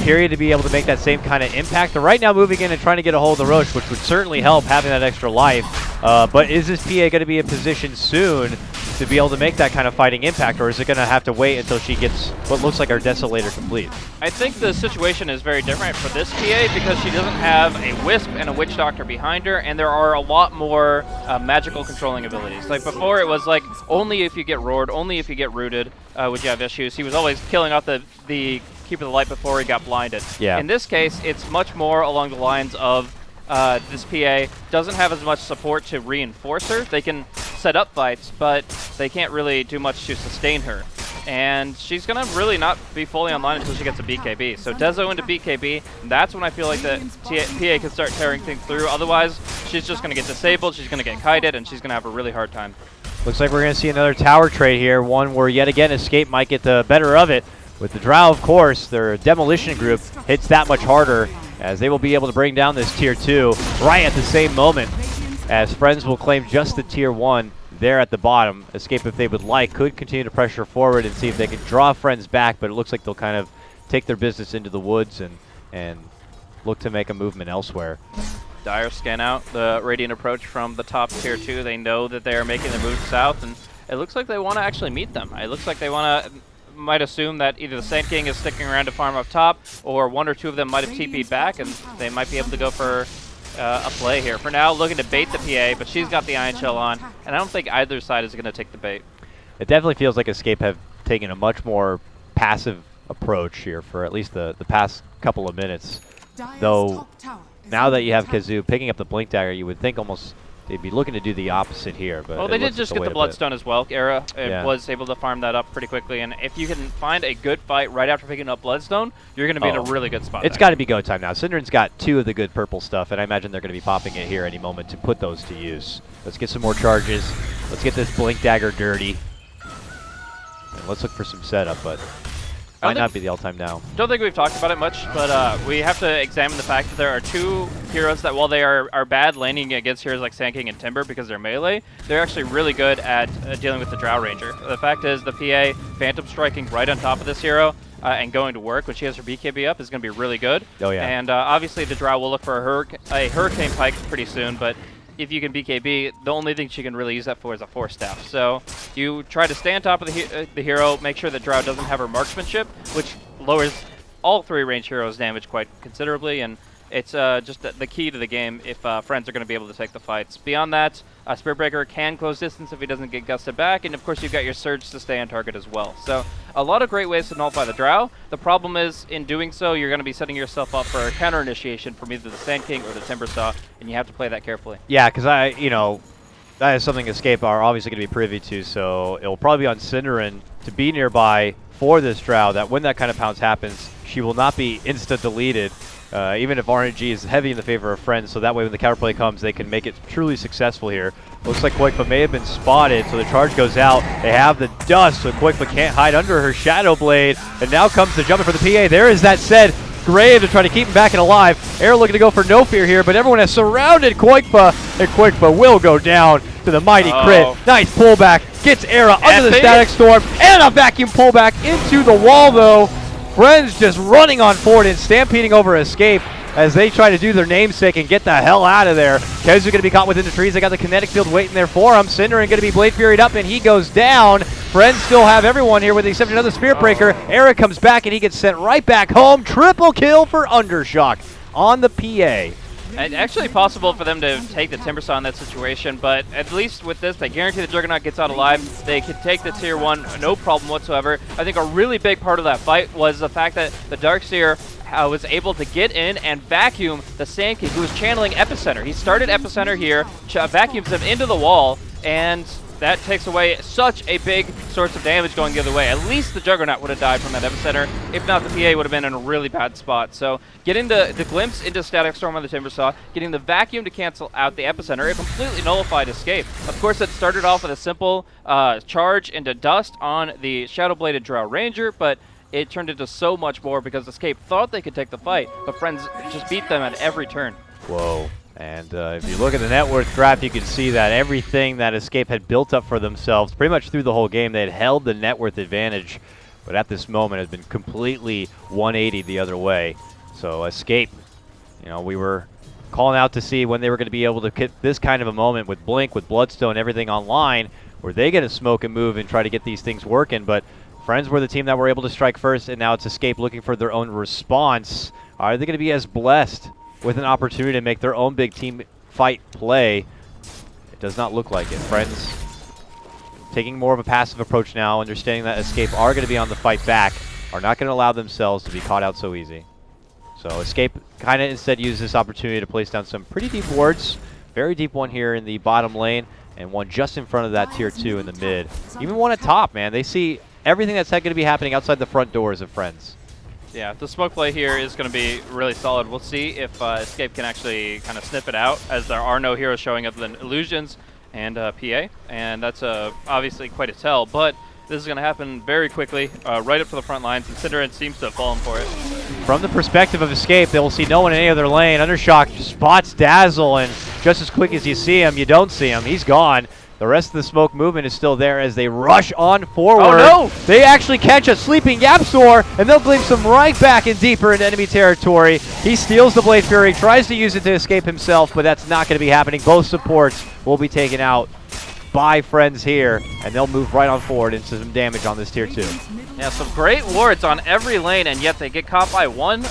Speaker 1: period to be able to make that same kind of impact? They're right now moving in and trying to get a hold of the Roche, which would certainly help having that extra life. But is this PA going to be in position soon to be able to make that kind of fighting impact, or is it going to have to wait until she gets what looks like our Desolator complete?
Speaker 2: I think the situation is very different for this PA because she doesn't have a Wisp and a Witch Doctor behind her, and there are a lot more magical controlling abilities. Like before, it was like only if you get roared, only if you get rooted would you have issues. He was always killing off the Keeper of the Light before he got blinded.
Speaker 1: Yeah.
Speaker 2: In this case, it's much more along the lines of this PA doesn't have as much support to reinforce her. They can set up fights, but they can't really do much to sustain her. And she's going to really not be fully online until she gets a BKB. So Dezo into BKB, that's when I feel like the PA can start tearing things through. Otherwise, she's just going to get disabled, she's going to get kited, and she's going to have a really hard time.
Speaker 1: Looks like we're going to see another tower trade here, one where yet again Escape might get the better of it. With the Drow, of course, their demolition group hits that much harder, as they will be able to bring down this Tier 2 right at the same moment, as Friends will claim just the Tier 1 there at the bottom. Escape, if they would like, could continue to pressure forward and see if they can draw Friends back, but it looks like they'll kind of take their business into the woods and look to make a movement elsewhere.
Speaker 2: Dire scan out the Radiant approach from the top Tier 2. They know that they are making the move south, and it looks like they want to actually meet them. It looks like they might assume that either the Sand King is sticking around to farm up top, or one or two of them might have TP'd back, and they might be able to go for a play here. For now, looking to bait the PA, but she's got the Iron Shell on, and I don't think either side is going to take the bait.
Speaker 1: It definitely feels like Escape have taken a much more passive approach here for at least the past couple of minutes. Though, now that you have Kezu picking up the Blink Dagger, you would think almost they'd be looking to do the opposite here. But
Speaker 2: well, they did just get the Bloodstone as well. Era was able to farm that up pretty quickly, and if you can find a good fight right after picking up Bloodstone, you're going to be in a really good spot.
Speaker 1: It's got to be go time now. Synderen's got 2 of the good purple stuff, and I imagine they're going to be popping it here any moment to put those to use. Let's get some more charges. Let's get this Blink Dagger dirty. And let's look for some setup, but might not be the all-time now.
Speaker 2: Don't think we've talked about it much, but we have to examine the fact that there are 2 heroes that, while they are bad laning against heroes like Sand King and Timber because they're melee, they're actually really good at dealing with the Drow Ranger. The fact is the PA Phantom striking right on top of this hero and going to work when she has her BKB up is going to be really good.
Speaker 1: Oh yeah.
Speaker 2: And obviously the Drow will look for a Hurricane Pike pretty soon, but if you can BKB, the only thing she can really use that for is a Force Staff. So you try to stay on top of the hero, make sure that Drow doesn't have her marksmanship, which lowers all 3 range heroes' damage quite considerably, and it's just the key to the game if Friends are going to be able to take the fights. Beyond that, Spirit Breaker can close distance if he doesn't get gusted back, and of course you've got your Surge to stay on target as well. So a lot of great ways to nullify the Drow. The problem is, in doing so, you're going to be setting yourself up for a counter initiation from either the Sand King or the Timber Saw, and you have to play that carefully.
Speaker 1: Yeah, because that is something Escape are obviously going to be privy to, so it will probably be on Synderen to be nearby for this Drow, that when that kind of pounce happens, she will not be insta-deleted, even if RNG is heavy in the favor of Friends, so that way when the counterplay comes, they can make it truly successful here. Looks like KotLGuy may have been spotted, so the charge goes out. They have the dust, so KotLGuy can't hide under her Shadow Blade, and now comes the jumper for the PA. There is that said Grave to try to keep him back and alive. Air looking to go for no fear here, but everyone has surrounded KotLGuy, and KotLGuy will go down to the mighty crit. Nice pullback. Gets Era under the static storm, and a vacuum pullback into the wall, though. Friends just running on forward and stampeding over Escape as they try to do their namesake and get the hell out of there. KotLGuy going to be caught within the trees. They got the kinetic field waiting there for him. Synderen going to be Blade Fury'd up, and he goes down. Friends still have everyone here with the exception of the Spirit Breaker. Era comes back, and he gets sent right back home. Triple kill for Undershock on the PA.
Speaker 2: And actually possible for them to take the Timbersaw in that situation, but at least with this, they guarantee the Juggernaut gets out alive. They can take the Tier 1, no problem whatsoever. I think a really big part of that fight was the fact that the Darkseer was able to get in and vacuum the Sand King, who was channeling Epicenter. He started Epicenter here, vacuums him into the wall, and that takes away such a big source of damage going the other way. At least the Juggernaut would have died from that Epicenter. If not, the PA would have been in a really bad spot. So getting the glimpse into Static Storm on the Timbersaw, getting the vacuum to cancel out the Epicenter, it completely nullified Escape. Of course, it started off with a simple charge into Dust on the Shadow-Bladed Drow Ranger, but it turned into so much more because Escape thought they could take the fight, but Friends just beat them at every turn.
Speaker 1: Whoa. And if you look at the net worth graph, you can see that everything that Escape had built up for themselves, pretty much through the whole game, they had held the net worth advantage, but at this moment has been completely 180 the other way. So Escape, you know, we were calling out to see when they were going to be able to get this kind of a moment with Blink, with Bloodstone, everything online, where they get to smoke and move and try to get these things working. But Friends were the team that were able to strike first, and now it's Escape looking for their own response. Are they going to be as blessed with an opportunity to make their own big team fight play? It does not look like it. Friends taking more of a passive approach now, understanding that Escape are going to be on the fight back, are not going to allow themselves to be caught out so easy. So Escape kind of instead used this opportunity to place down some pretty deep wards. Very deep one here in the bottom lane, and one just in front of that tier 2 in the mid. Even one at top, man. They see everything that's going to be happening outside the front doors of Friends.
Speaker 2: Yeah, the smoke play here is going to be really solid. We'll see if Escape can actually kind of sniff it out, as there are no heroes showing other than Illusions and PA, and that's obviously quite a tell, but this is going to happen very quickly, right up to the front lines, and Synderen seems to have fallen for it. From
Speaker 1: the perspective of Escape, they will see no one in any other lane. Undershock spots Dazzle, and just as quick as you see him, you don't see him. He's gone. The rest of the smoke movement is still there as they rush on forward.
Speaker 2: Oh no!
Speaker 1: They actually catch a sleeping Yapzor, and they'll glimpse him right back and deeper into enemy territory. He steals the Blade Fury, tries to use it to escape himself, but that's not going to be happening. Both supports will be taken out by Friends here, and they'll move right on forward into some damage on this tier 2.
Speaker 2: Yeah, some great wards on every lane, and yet they get caught by one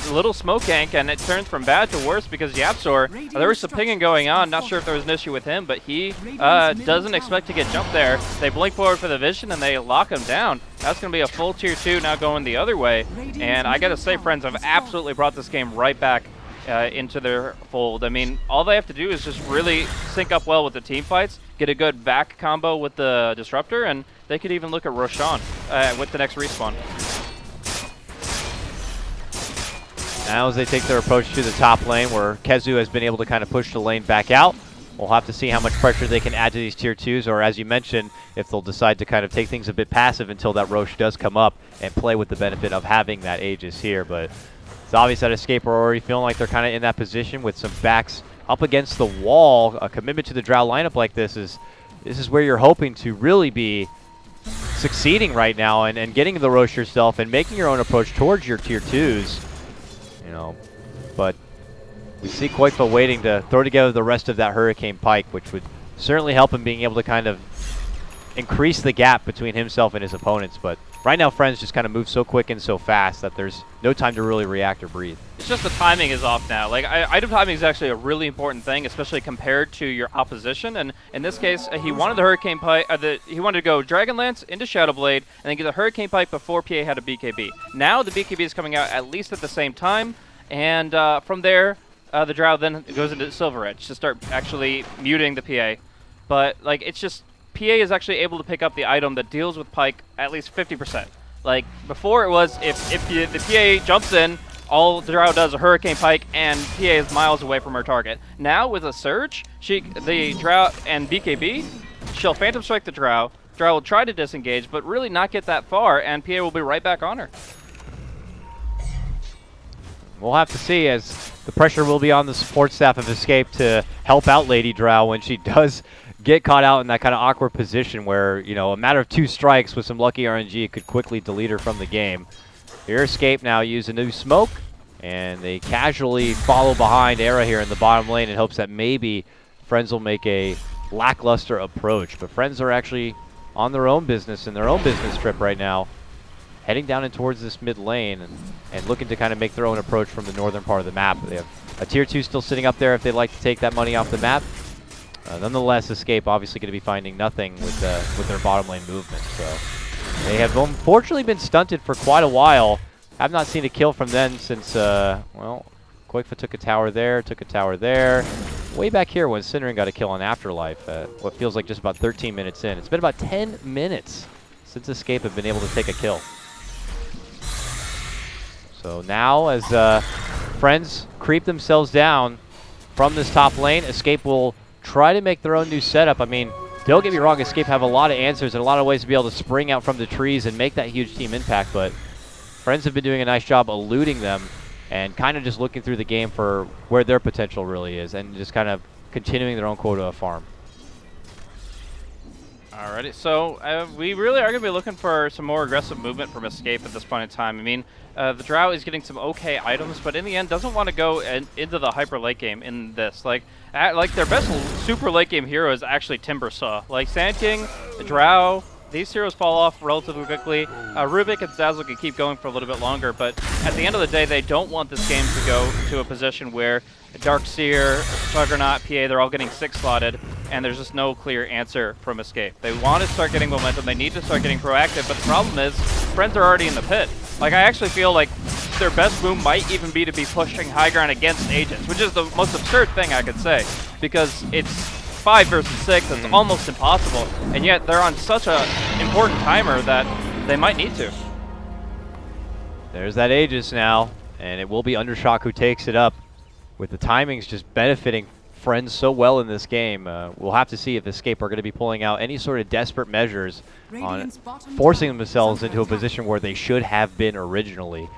Speaker 2: little smoke gank, and it turns from bad to worse because Yapzor, there was some pinging going on. Not sure if there was an issue with him, but he doesn't expect to get jumped there. They blink forward for the vision, and they lock him down. That's going to be a full tier 2 now going the other way, and I got to say, Friends have absolutely brought this game right back into their fold. I mean, all they have to do is just really sync up well with the team fights, get a good back combo with the Disruptor, and they could even look at Roshan with the next respawn.
Speaker 1: Now as they take their approach to the top lane, where KotLGuy has been able to kind of push the lane back out, we'll have to see how much pressure they can add to these tier 2s, or as you mentioned, if they'll decide to kind of take things a bit passive until that Rosh does come up and play with the benefit of having that Aegis here. But it's obvious that Escape are already feeling like they're kind of in that position with some backs up against the wall. A commitment to the Drow lineup like this is where you're hoping to really be succeeding right now, and getting the Rosh yourself and making your own approach towards your tier 2s. You know, but we see KotLGuy waiting to throw together the rest of that Hurricane Pike, which would certainly help him being able to kind of increase the gap between himself and his opponents. But right now, Friends just kind of move so quick and so fast that there's no time to really react or breathe.
Speaker 2: It's just the timing is off now. Like, item timing is actually a really important thing, especially compared to your opposition. And in this case, he wanted the Hurricane Pike, he wanted to go Dragonlance into Shadowblade, and then get the Hurricane Pike before PA had a BKB. Now the BKB is coming out at least at the same time, and from there, the Drow then goes into Silver Edge to start actually muting the PA. But, like, it's just, PA is actually able to pick up the item that deals with Pike at least 50%. Like, before it was, if the PA jumps in, all the Drow does a Hurricane Pike, and PA is miles away from her target. Now, with a Surge, the Drow and BKB, she'll Phantom Strike the Drow. Drow will try to disengage, but really not get that far, and PA will be right back on her.
Speaker 1: we'll have to see, as the pressure will be on the support staff of Escape to help out Lady Drow when she does get caught out in that kind of awkward position where, you know, a matter of 2 strikes with some lucky RNG could quickly delete her from the game. Here Escape now use a new smoke, and they casually follow behind Era here in the bottom lane in hopes that maybe Friends will make a lackluster approach. But Friends are actually on their own business and their own business trip right now, heading down in towards this mid lane and looking to kind of make their own approach from the northern part of the map. They have a tier 2 still sitting up there if they'd like to take that money off the map. Nonetheless, Escape obviously going to be finding nothing with their bottom lane movement. So they have unfortunately been stunted for quite a while. I've not seen a kill from them since, well, KotLGuy took a tower there. Way back here when Cinnering got a kill on Afterlife, what feels like just about 13 minutes in. It's been about 10 minutes since Escape have been able to take a kill. So now as Friends creep themselves down from this top lane, Escape will try to make their own new setup. I mean, don't get me wrong, Escape have a lot of answers and a lot of ways to be able to spring out from the trees and make that huge team impact, but Friends have been doing a nice job eluding them and kind of just looking through the game for where their potential really is and just kind of continuing their own quota of farm.
Speaker 2: Alrighty, so we really are going to be looking for some more aggressive movement from Escape at this point in time. I mean, the Drow is getting some okay items, but in the end doesn't want to go into the hyper late game in this. Like their best super late game hero is actually Timbersaw. Like Sand King, the Drow, these heroes fall off relatively quickly. Rubik and Dazzle can keep going for a little bit longer, but at the end of the day, they don't want this game to go to a position where Darkseer, Juggernaut, PA, they're all getting 6-slotted, and there's just no clear answer from Escape. They want to start getting momentum, they need to start getting proactive, but the problem is, Friends are already in the pit. Like, I actually feel like their best move might even be to be pushing high ground against agents, which is the most absurd thing I could say, because it's 5 versus 6, it's almost impossible, and yet they're on such a important timer that they might need to.
Speaker 1: There's that Aegis now, and it will be Undershock who takes it up, with the timings just benefiting Friends so well in this game. We'll have to see if Escape are going to be pulling out any sort of desperate measures on forcing themselves into a position where they should have been originally.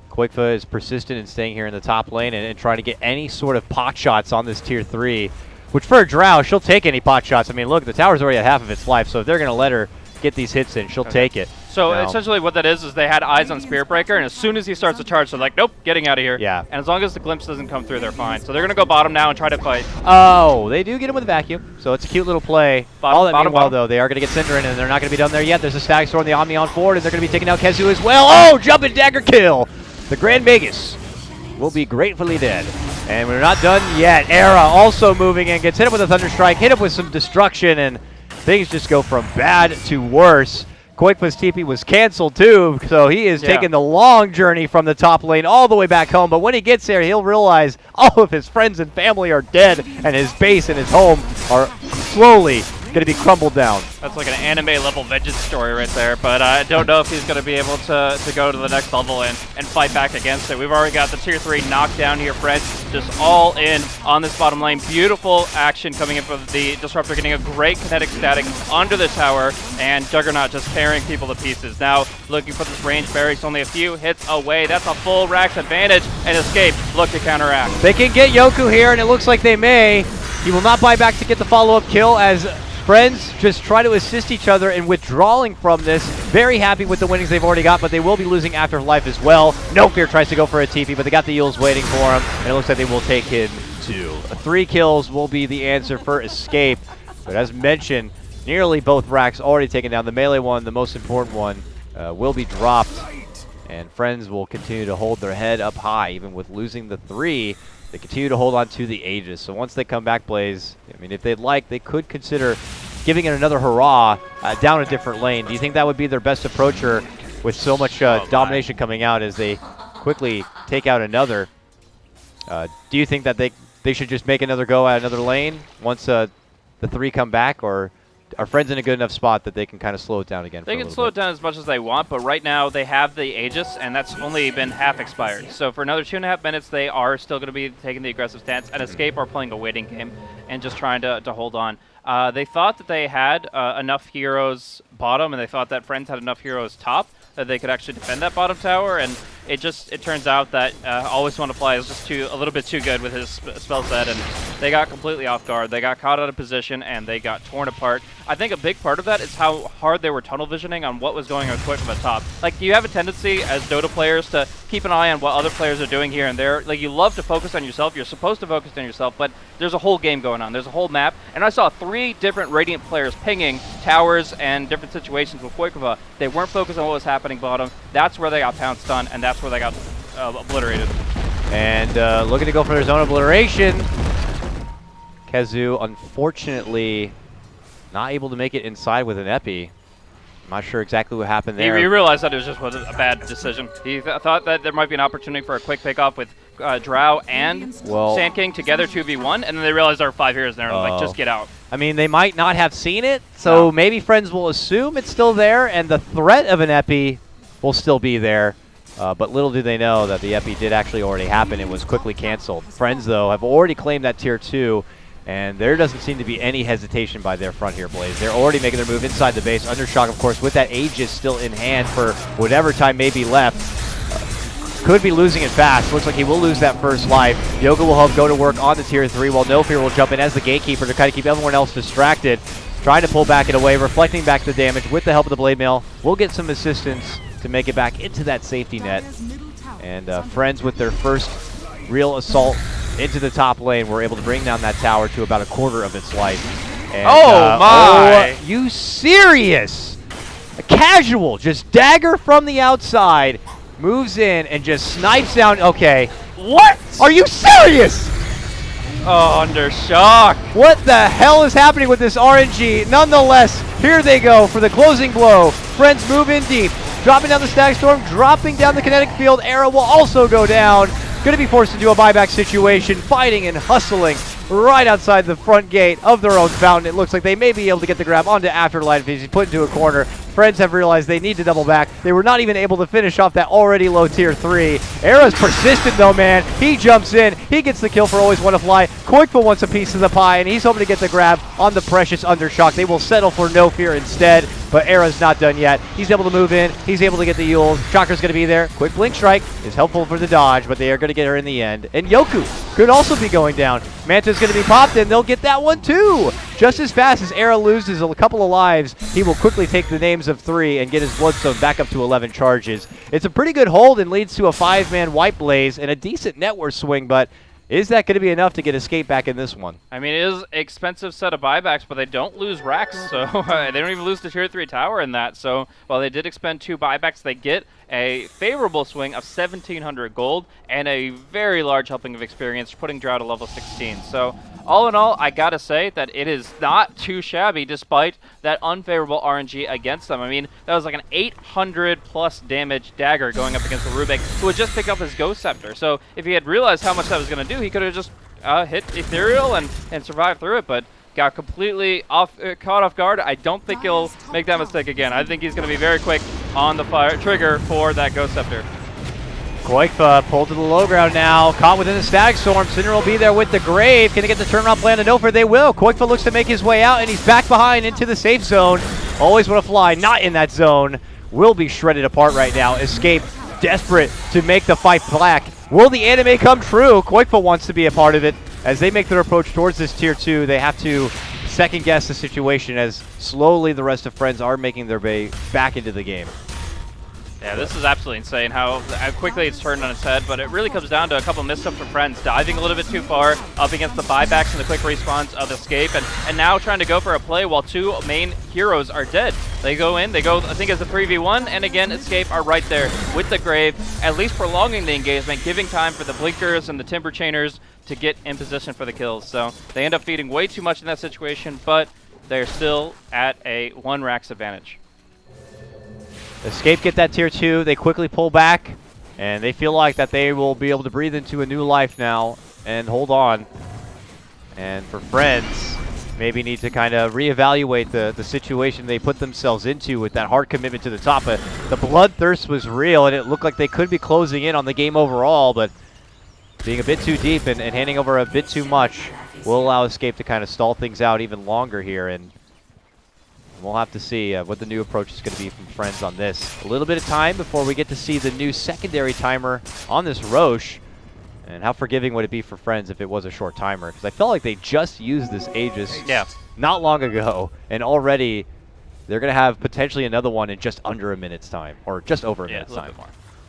Speaker 1: KotLGuy is persistent in staying here in the top lane and trying to get any sort of pot shots on this tier 3, which for a Drow, she'll take any pot shots. I mean, look, the tower's already at half of its life, so if they're going to let her get these hits in, she'll take it.
Speaker 2: So essentially what that is they had eyes on Spirit Breaker, and as soon as he starts to charge, they're like, nope, getting out of here.
Speaker 1: Yeah.
Speaker 2: And as long as the glimpse doesn't come through, they're fine. So they're going to go bottom now and try to fight.
Speaker 1: Oh, they do get him with a vacuum, so it's a cute little play. All that meanwhile, though, they are going to get Cinder in, and they're not going to be done there yet. There's a Static Sword and the Omni on forward, and they're going to be taking out Kezu as well. Oh, jumping dagger kill! The Grand Magus will be gratefully dead. And we're not done yet. Era also moving in, gets hit up with a Thunder Strike, hit up with some destruction, and things just go from bad to worse. KotLGuy's TP was canceled too, so he is taking the long journey from the top lane all the way back home. But when he gets there, he'll realize all of his friends and family are dead, and his base and his home are slowly going to be crumbled down.
Speaker 2: That's like an anime-level vengeance story right there, but I don't know if he's going to be able to go to the next level and fight back against it. We've already got the tier 3 knockdown here, Friends, just all in on this bottom lane. Beautiful action coming in from the Disruptor, getting a great kinetic static under the tower, and Juggernaut just tearing people to pieces. Now looking for this range barracks, only a few hits away. That's a full Rax advantage, and Escape look to counteract.
Speaker 1: They can get Yoku here, and it looks like they may. He will not buy back to get the follow-up kill as Friends just try to assist each other in withdrawing from this. Very happy with the winnings they've already got, but they will be losing Afterlife as well. No Fear tries to go for a TP, but they got the Yules waiting for him, and it looks like they will take him too. 3 kills will be the answer for Escape, but as mentioned, nearly both racks already taken down. The melee one, the most important one, will be dropped, and Friends will continue to hold their head up high. Even with losing the 3, they continue to hold on to the Aegis. So once they come back, Blaze, I mean, if they'd like, they could consider giving it another hurrah down a different lane. Do you think that would be their best approacher with so much domination coming out as they quickly take out another? Do you think that they should just make another go at another lane once the 3 come back, or are Friends in a good enough spot that they can kind of slow it down again?
Speaker 2: They can slow it down as much as they want, but right now they have the Aegis, and that's only been half expired. So for another 2.5 minutes, they are still going to be taking the aggressive stance, and Escape are playing a waiting game and just trying to hold on. They thought that they had enough heroes bottom, and they thought that Friends had enough heroes top that they could actually defend that bottom tower, and it turns out that Always Want to Fly is just a little bit too good with his spell set, and they got completely off guard. They got caught out of position, and they got torn apart. I think a big part of that is how hard they were tunnel visioning on what was going on quick from the top. Like, you have a tendency as Dota players to keep an eye on what other players are doing here and there. Like, you love to focus on yourself. You're supposed to focus on yourself, but there's a whole game going on. There's a whole map, and I saw 3 different Radiant players pinging towers and different situations with Koikova. They weren't focused on what was happening bottom. That's where they got pounced on, and that's where they got obliterated.
Speaker 1: And looking to go for their zone obliteration. KotLGuy, unfortunately, not able to make it inside with an epi. I'm not sure exactly what happened there.
Speaker 2: He realized that it was a bad decision. He thought that there might be an opportunity for a quick pick-off with Drow and Sand King together 2v1, and then they realized there were 5 heroes there, and like, just get out.
Speaker 1: I mean, they might not have seen it, so maybe friends will assume it's still there, and the threat of an epi will still be there. But little do they know that the epi did actually already happen. It was quickly canceled. Friends, though, have already claimed that tier 2, and there doesn't seem to be any hesitation by their front here, Blaze. They're already making their move inside the base. Undershock, of course, with that Aegis still in hand for whatever time may be left. Could be losing it fast. Looks like he will lose that first life. Yoga will help go to work on the tier 3, while No Fear will jump in as the gatekeeper to kind of keep everyone else distracted. Trying to pull back it away, reflecting back the damage with the help of the Blade Mail. We'll get some assistance to make it back into that safety net. And Friends, with their first real assault into the top lane, were able to bring down that tower to about a quarter of its life. And,
Speaker 2: oh my!
Speaker 1: Oh, you serious? A casual, just dagger from the outside, moves in and just snipes down. Okay.
Speaker 2: What?
Speaker 1: Are you serious?
Speaker 2: Oh, Undershock.
Speaker 1: What the hell is happening with this RNG? Nonetheless, here they go for the closing blow. Friends move in deep. Dropping down the Stag Storm, dropping down the kinetic field. Era will also go down. Going to be forced into a buyback situation, fighting and hustling right outside the front gate of their own fountain. It looks like they may be able to get the grab onto Afterlife as he's put into a corner. Friends have realized they need to double back. They were not even able to finish off that already low tier 3. Era's persistent though, man. He jumps in. He gets the kill for Always Want to Fly. Koikva wants a piece of the pie, and he's hoping to get the grab on the precious Undershock. They will settle for No Fear instead, but Era's not done yet. He's able to move in. He's able to get the Yules. Chakra's going to be there. Quick Blink Strike is helpful for the dodge, but they are going to get her in the end. And Yoku could also be going down. Manta's going to be popped, and they'll get that one too. Just as fast as Era loses a couple of lives, he will quickly take the names of 3 and get his Bloodstone back up to 11 charges. It's a pretty good hold and leads to a 5-man wipe Blaze and a decent net worth swing, but is that going to be enough to get Escape back in this one?
Speaker 2: I mean, it is an expensive set of buybacks, but they don't lose racks, so they don't even lose the tier 3 tower in that. So while they did expend 2 buybacks, they get a favorable swing of 1,700 gold and a very large helping of experience, putting Drow to level 16. So all in all, I gotta say that it is not too shabby despite that unfavorable RNG against them. I mean, that was like an 800 plus damage dagger going up against the Rubik, who had just picked up his Ghost Scepter. So if he had realized how much that was gonna do, he could have just hit Ethereal and survived through it, but got completely caught off guard. I don't think he'll make that mistake again. I think he's going to be very quick on the fire trigger for that Ghost Scepter.
Speaker 1: Koikva pulled to the low ground now, caught within the Stag Storm. Cinder will be there with the Grave. Can they get the turnaround plan to No Fear? They will. Koikva looks to make his way out, and he's back behind into the safe zone. Always Want to Fly, not in that zone. Will be shredded apart right now. Escape, desperate to make the fight black. Will the anime come true? Koikva wants to be a part of it. As they make their approach towards this tier 2, they have to second guess the situation as slowly the rest of Friends are making their way back into the game.
Speaker 2: Yeah, this is absolutely insane how quickly it's turned on its head, but it really comes down to a couple missteps from Friends, diving a little bit too far up against the buybacks and the quick respawns of Escape, and now trying to go for a play while 2 main heroes are dead. They go in, I think as a 3v1, and again, Escape are right there with the Grave, at least prolonging the engagement, giving time for the Blinkers and the Timber Chainers to get in position for the kills. So they end up feeding way too much in that situation, but they're still at a 1 racks advantage.
Speaker 1: Escape get that tier 2, they quickly pull back, and they feel like that they will be able to breathe into a new life now and hold on. And for Friends, maybe need to kind of reevaluate the situation they put themselves into with that hard commitment to the top. But the bloodthirst was real, and it looked like they could be closing in on the game overall, but being a bit too deep and handing over a bit too much will allow Escape to kind of stall things out even longer here. And We'll have to see what the new approach is going to be from Friends on this. A little bit of time before we get to see the new secondary timer on this Roche. And how forgiving would it be for Friends if it was a short timer? Because I felt like they just used this Aegis not long ago, and already they're going to have potentially another one in just under a minute's time, or just over a minute's time.
Speaker 2: More.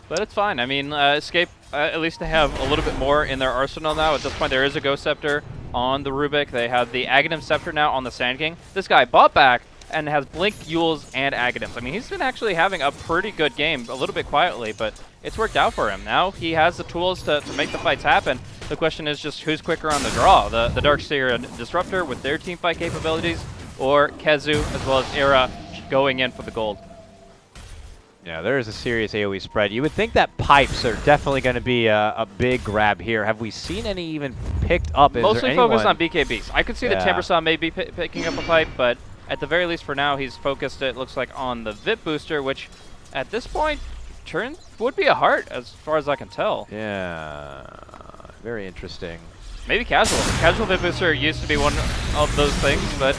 Speaker 2: But it's fine. I mean, Escape, at least they have a little bit more in their arsenal now. At this point, there is a Ghost Scepter on the Rubik. They have the Aghanim Scepter now on the Sand King. This guy bought back and has Blink, Yules, and Aghanims. I mean, he's been actually having a pretty good game, a little bit quietly, but it's worked out for him. Now he has the tools to make the fights happen. The question is just who's quicker on the draw, the Darkseer and Disruptor with their team fight capabilities, or Kezu as well as Era going in for the gold.
Speaker 1: Yeah, there is a serious AoE spread. You would think that pipes are definitely going to be a big grab here. Have we seen any even picked up?
Speaker 2: Mostly focused on BKBs. I could see that Timbersaw may be picking up a pipe, but at the very least for now, he's focused, it looks like, on the VIP booster, which at this point would be a heart as far as I can tell.
Speaker 1: Yeah, very interesting.
Speaker 2: Maybe casual. Casual VIP booster used to be one of those things, but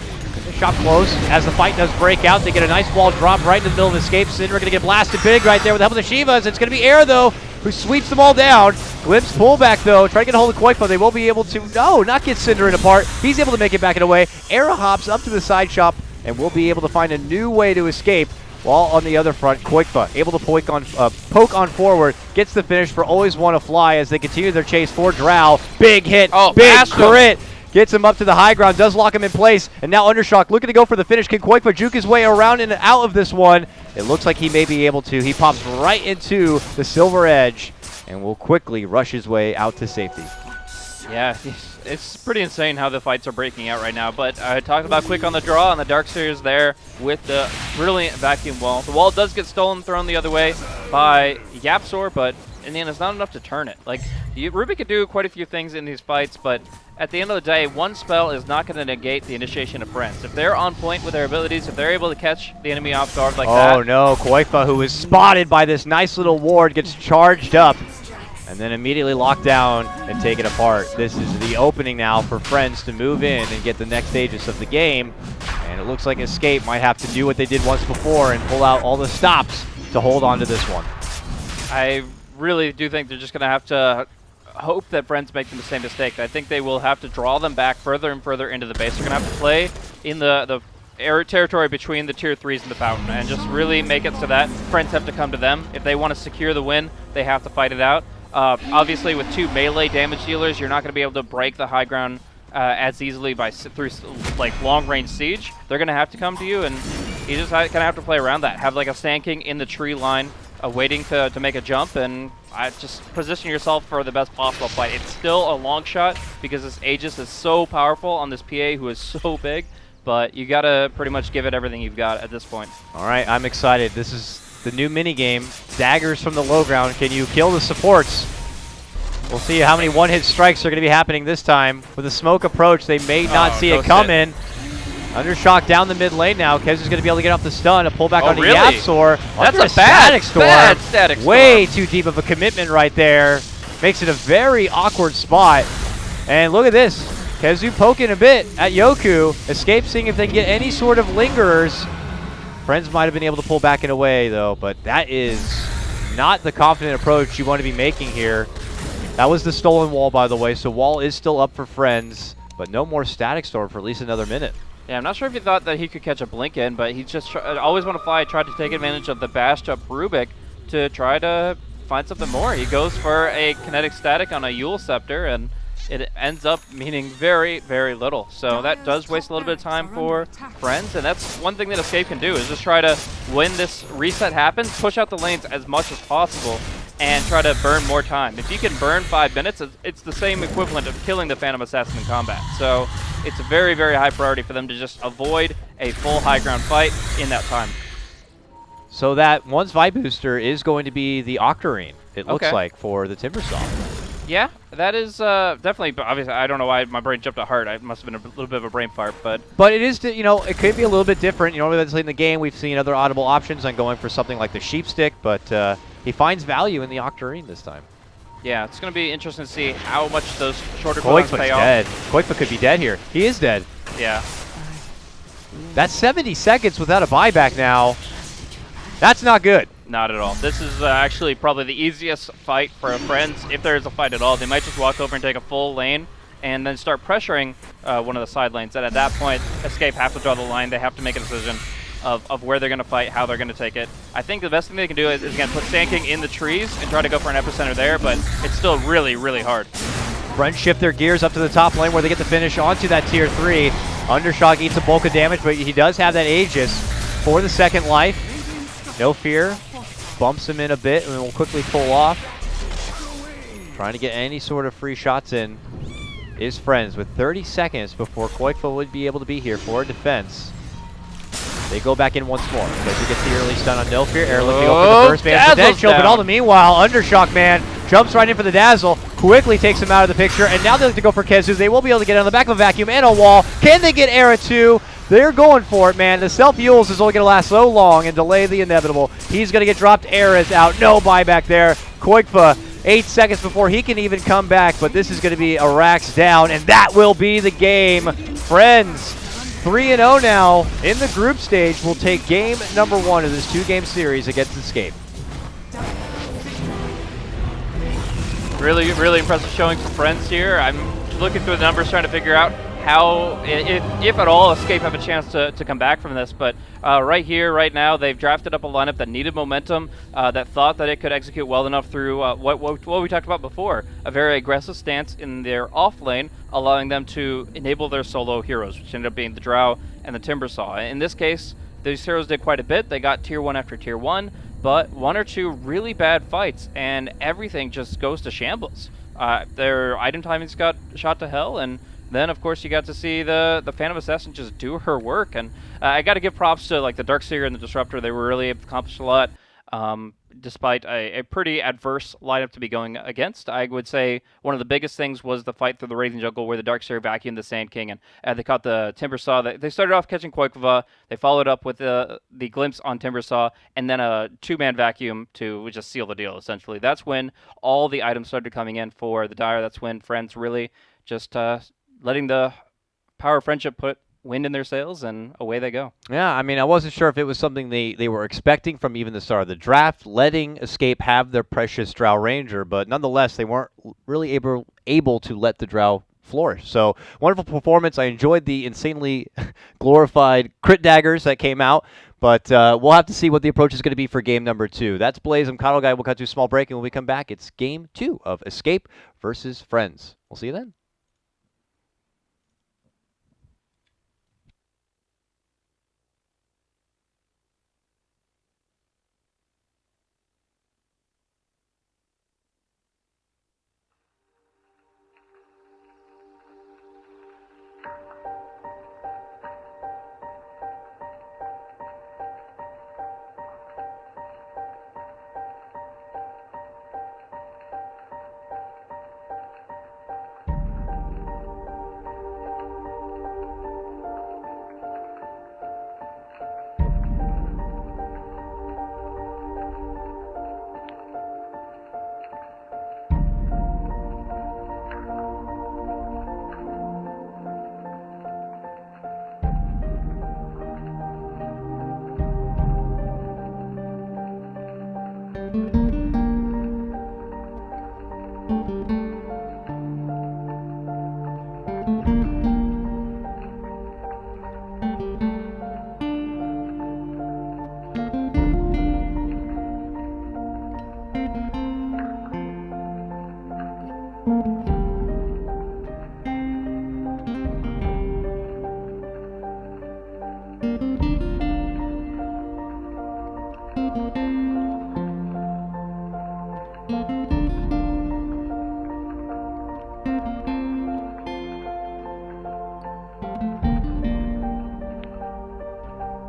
Speaker 1: shot close as the fight does break out. They get a nice wall drop right in the middle of Escape. Syndra going to get blasted big right there with the help of the Shivas. It's going to be Air, though, who sweeps them all down. Glimpse pullback, though. Try to get a hold of KotLGuy. They will be able to, not get Syndra apart. He's able to make it back and away. Air hops up to the side shop and will be able to find a new way to escape. While on the other front, KotLGuy able to poke on forward, gets the finish for Always Wanna Fly as they continue their chase for Drow. Big hit, big crit. Gets him up to the high ground, does lock him in place, and now Undershock looking to go for the finish. Can KotLGuy juke his way around and out of this one? It looks like he may be able to. He pops right into the Silver Edge and will quickly rush his way out to safety.
Speaker 2: Yeah, it's pretty insane how the fights are breaking out right now, but I talked about quick on the draw, and the Darkseer is there with the brilliant vacuum wall. The wall does get stolen, thrown the other way by Yapzor, but in the end, it's not enough to turn it. Like, Ruby could do quite a few things in these fights, but at the end of the day, one spell is not going to negate the initiation of Friends. If they're on point with their abilities, if they're able to catch the enemy off guard like that.
Speaker 1: Oh no, KotLGuy, who is spotted by this nice little ward, gets charged up and then immediately locked down and taken apart. This is the opening now for Friends to move in and get the next Aegis of the game. And it looks like Escape might have to do what they did once before and pull out all the stops to hold on to this one.
Speaker 2: I really do think they're just going to have to hope that Friends make the same mistake. I think they will have to draw them back further and further into the base. They're going to have to play in the territory between the tier 3s and the fountain and just really make it so that Friends have to come to them. If they want to secure the win, they have to fight it out. Obviously, with 2 melee damage dealers, you're not going to be able to break the high ground as easily through like long-range siege. They're going to have to come to you, and you just kind of have to play around that. Have like a Sand King in the tree line, waiting to make a jump, and just position yourself for the best possible fight. It's still a long shot because this Aegis is so powerful on this PA who is so big, but you got to pretty much give it everything you've got at this point.
Speaker 1: All right, I'm excited. This is the new minigame, daggers from the low ground. Can you kill the supports? We'll see how many one-hit strikes are going to be happening this time. With a smoke approach, they may not see it coming. Undershock down the mid lane now. Kez is going to be able to get off the stun. A pullback onto Yapzor.
Speaker 2: That's a bad static storm.
Speaker 1: Way too deep of a commitment right there. Makes it a very awkward spot. And look at this. Kezu poking a bit at Yoku. Escape, seeing if they can get any sort of lingerers. Friends might have been able to pull back and away, though, but that is not the confident approach you want to be making here. That was the stolen wall, by the way, so wall is still up for Friends, but no more static storm for at least another minute.
Speaker 2: Yeah, I'm not sure if he thought that he could catch a blink in, but he just Always Wanna Fly tried to take advantage of the bashed up Rubik to try to find something more. He goes for a kinetic static on a Yule Scepter, and it ends up meaning very, very little. So that does waste a little bit of time for Friends, and that's one thing that Escape can do, is just try to, when this reset happens, push out the lanes as much as possible and try to burn more time. If you can burn 5 minutes, it's the same equivalent of killing the Phantom Assassin in combat. So it's a very, very high priority for them to just avoid a full high ground fight in that time.
Speaker 1: So that one's Vibe Booster is going to be the Octarine, it looks like, for the Timbersaw.
Speaker 2: Yeah, that is definitely, but obviously, I don't know why my brain jumped to heart. It must have been a little bit of a brain fart, but
Speaker 1: it is, you know, it could be a little bit different. You know, obviously in the game, we've seen other audible options on going for something like the Sheep Stick, but he finds value in the Octarine this time.
Speaker 2: Yeah, it's going to be interesting to see how much those shorter cooldowns pay off.
Speaker 1: Dead. KotLGuy could be dead here. He is dead.
Speaker 2: Yeah.
Speaker 1: That's 70 seconds without a buyback now. That's not good.
Speaker 2: Not at all. This is actually probably the easiest fight for Friends, if there is a fight at all. They might just walk over and take a full lane and then start pressuring one of the side lanes. And at that point, Escape have to draw the line. They have to make a decision of where they're going to fight, how they're going to take it. I think the best thing they can do is again, put Sand King in the trees and try to go for an epicenter there, but it's still really, really hard.
Speaker 1: Friends shift their gears up to the top lane where they get the finish onto that tier 3. Undershock eats a bulk of damage, but he does have that Aegis for the second life. No fear. Bumps him in a bit and will quickly pull off. Trying to get any sort of free shots in is Friends with 30 seconds before KotLGuy would be able to be here for a defense. They go back in once more. Treasure gets the early stun on No Fear. Air lifting up for the first man's potential, but all the meanwhile, Undershock Man jumps right in for the dazzle, quickly takes him out of the picture, and now they look to go for Kezu. They will be able to get on the back of a vacuum and a wall. Can they get Era 2? They're going for it, man. The self-Yules is only going to last so long and delay the inevitable. He's going to get dropped. Era's out. No buyback there. KotLGuy, 8 seconds before he can even come back, but this is going to be a Rax down, and that will be the game. Friends, 3-0 now in the group stage, will take game number 1 of this 2-game series against Escape.
Speaker 2: Really, really impressive showing for Friends here. I'm looking through the numbers, trying to figure out how, if at all, Escape have a chance to come back from this. But right here, right now, they've drafted up a lineup that needed momentum, that thought that it could execute well enough through what we talked about before, a very aggressive stance in their off lane, allowing them to enable their solo heroes, which ended up being the Drow and the Timbersaw. In this case, these heroes did quite a bit. They got tier 1 after tier 1, but 1 or 2 really bad fights, and everything just goes to shambles. Their item timings got shot to hell, and then, of course, you got to see the Phantom Assassin just do her work, and I got to give props to like the Darkseer and the Disruptor. They were really accomplished a lot, despite a pretty adverse lineup to be going against. I would say one of the biggest things was the fight through the Raging Jungle where the Darkseer vacuumed the Sand King, and they caught the Timbersaw. They started off catching KotLGuy. They followed up with the glimpse on Timbersaw, and then a 2-man vacuum to just seal the deal, essentially. That's when all the items started coming in for the Dire. That's when Friends really just letting the power of friendship put wind in their sails, and away they go. Yeah,
Speaker 1: I mean, I wasn't sure if it was something they were expecting from even the start of the draft, letting Escape have their precious Drow Ranger, but nonetheless, they weren't really able to let the Drow flourish. So, wonderful performance. I enjoyed the insanely glorified crit daggers that came out, but we'll have to see what the approach is going to be for game number 2. That's Blaze. I'm KotLGuy. We'll cut to a small break, and when we come back, it's game 2 of Escape versus Friends. We'll see you then.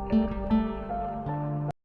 Speaker 3: Thank you.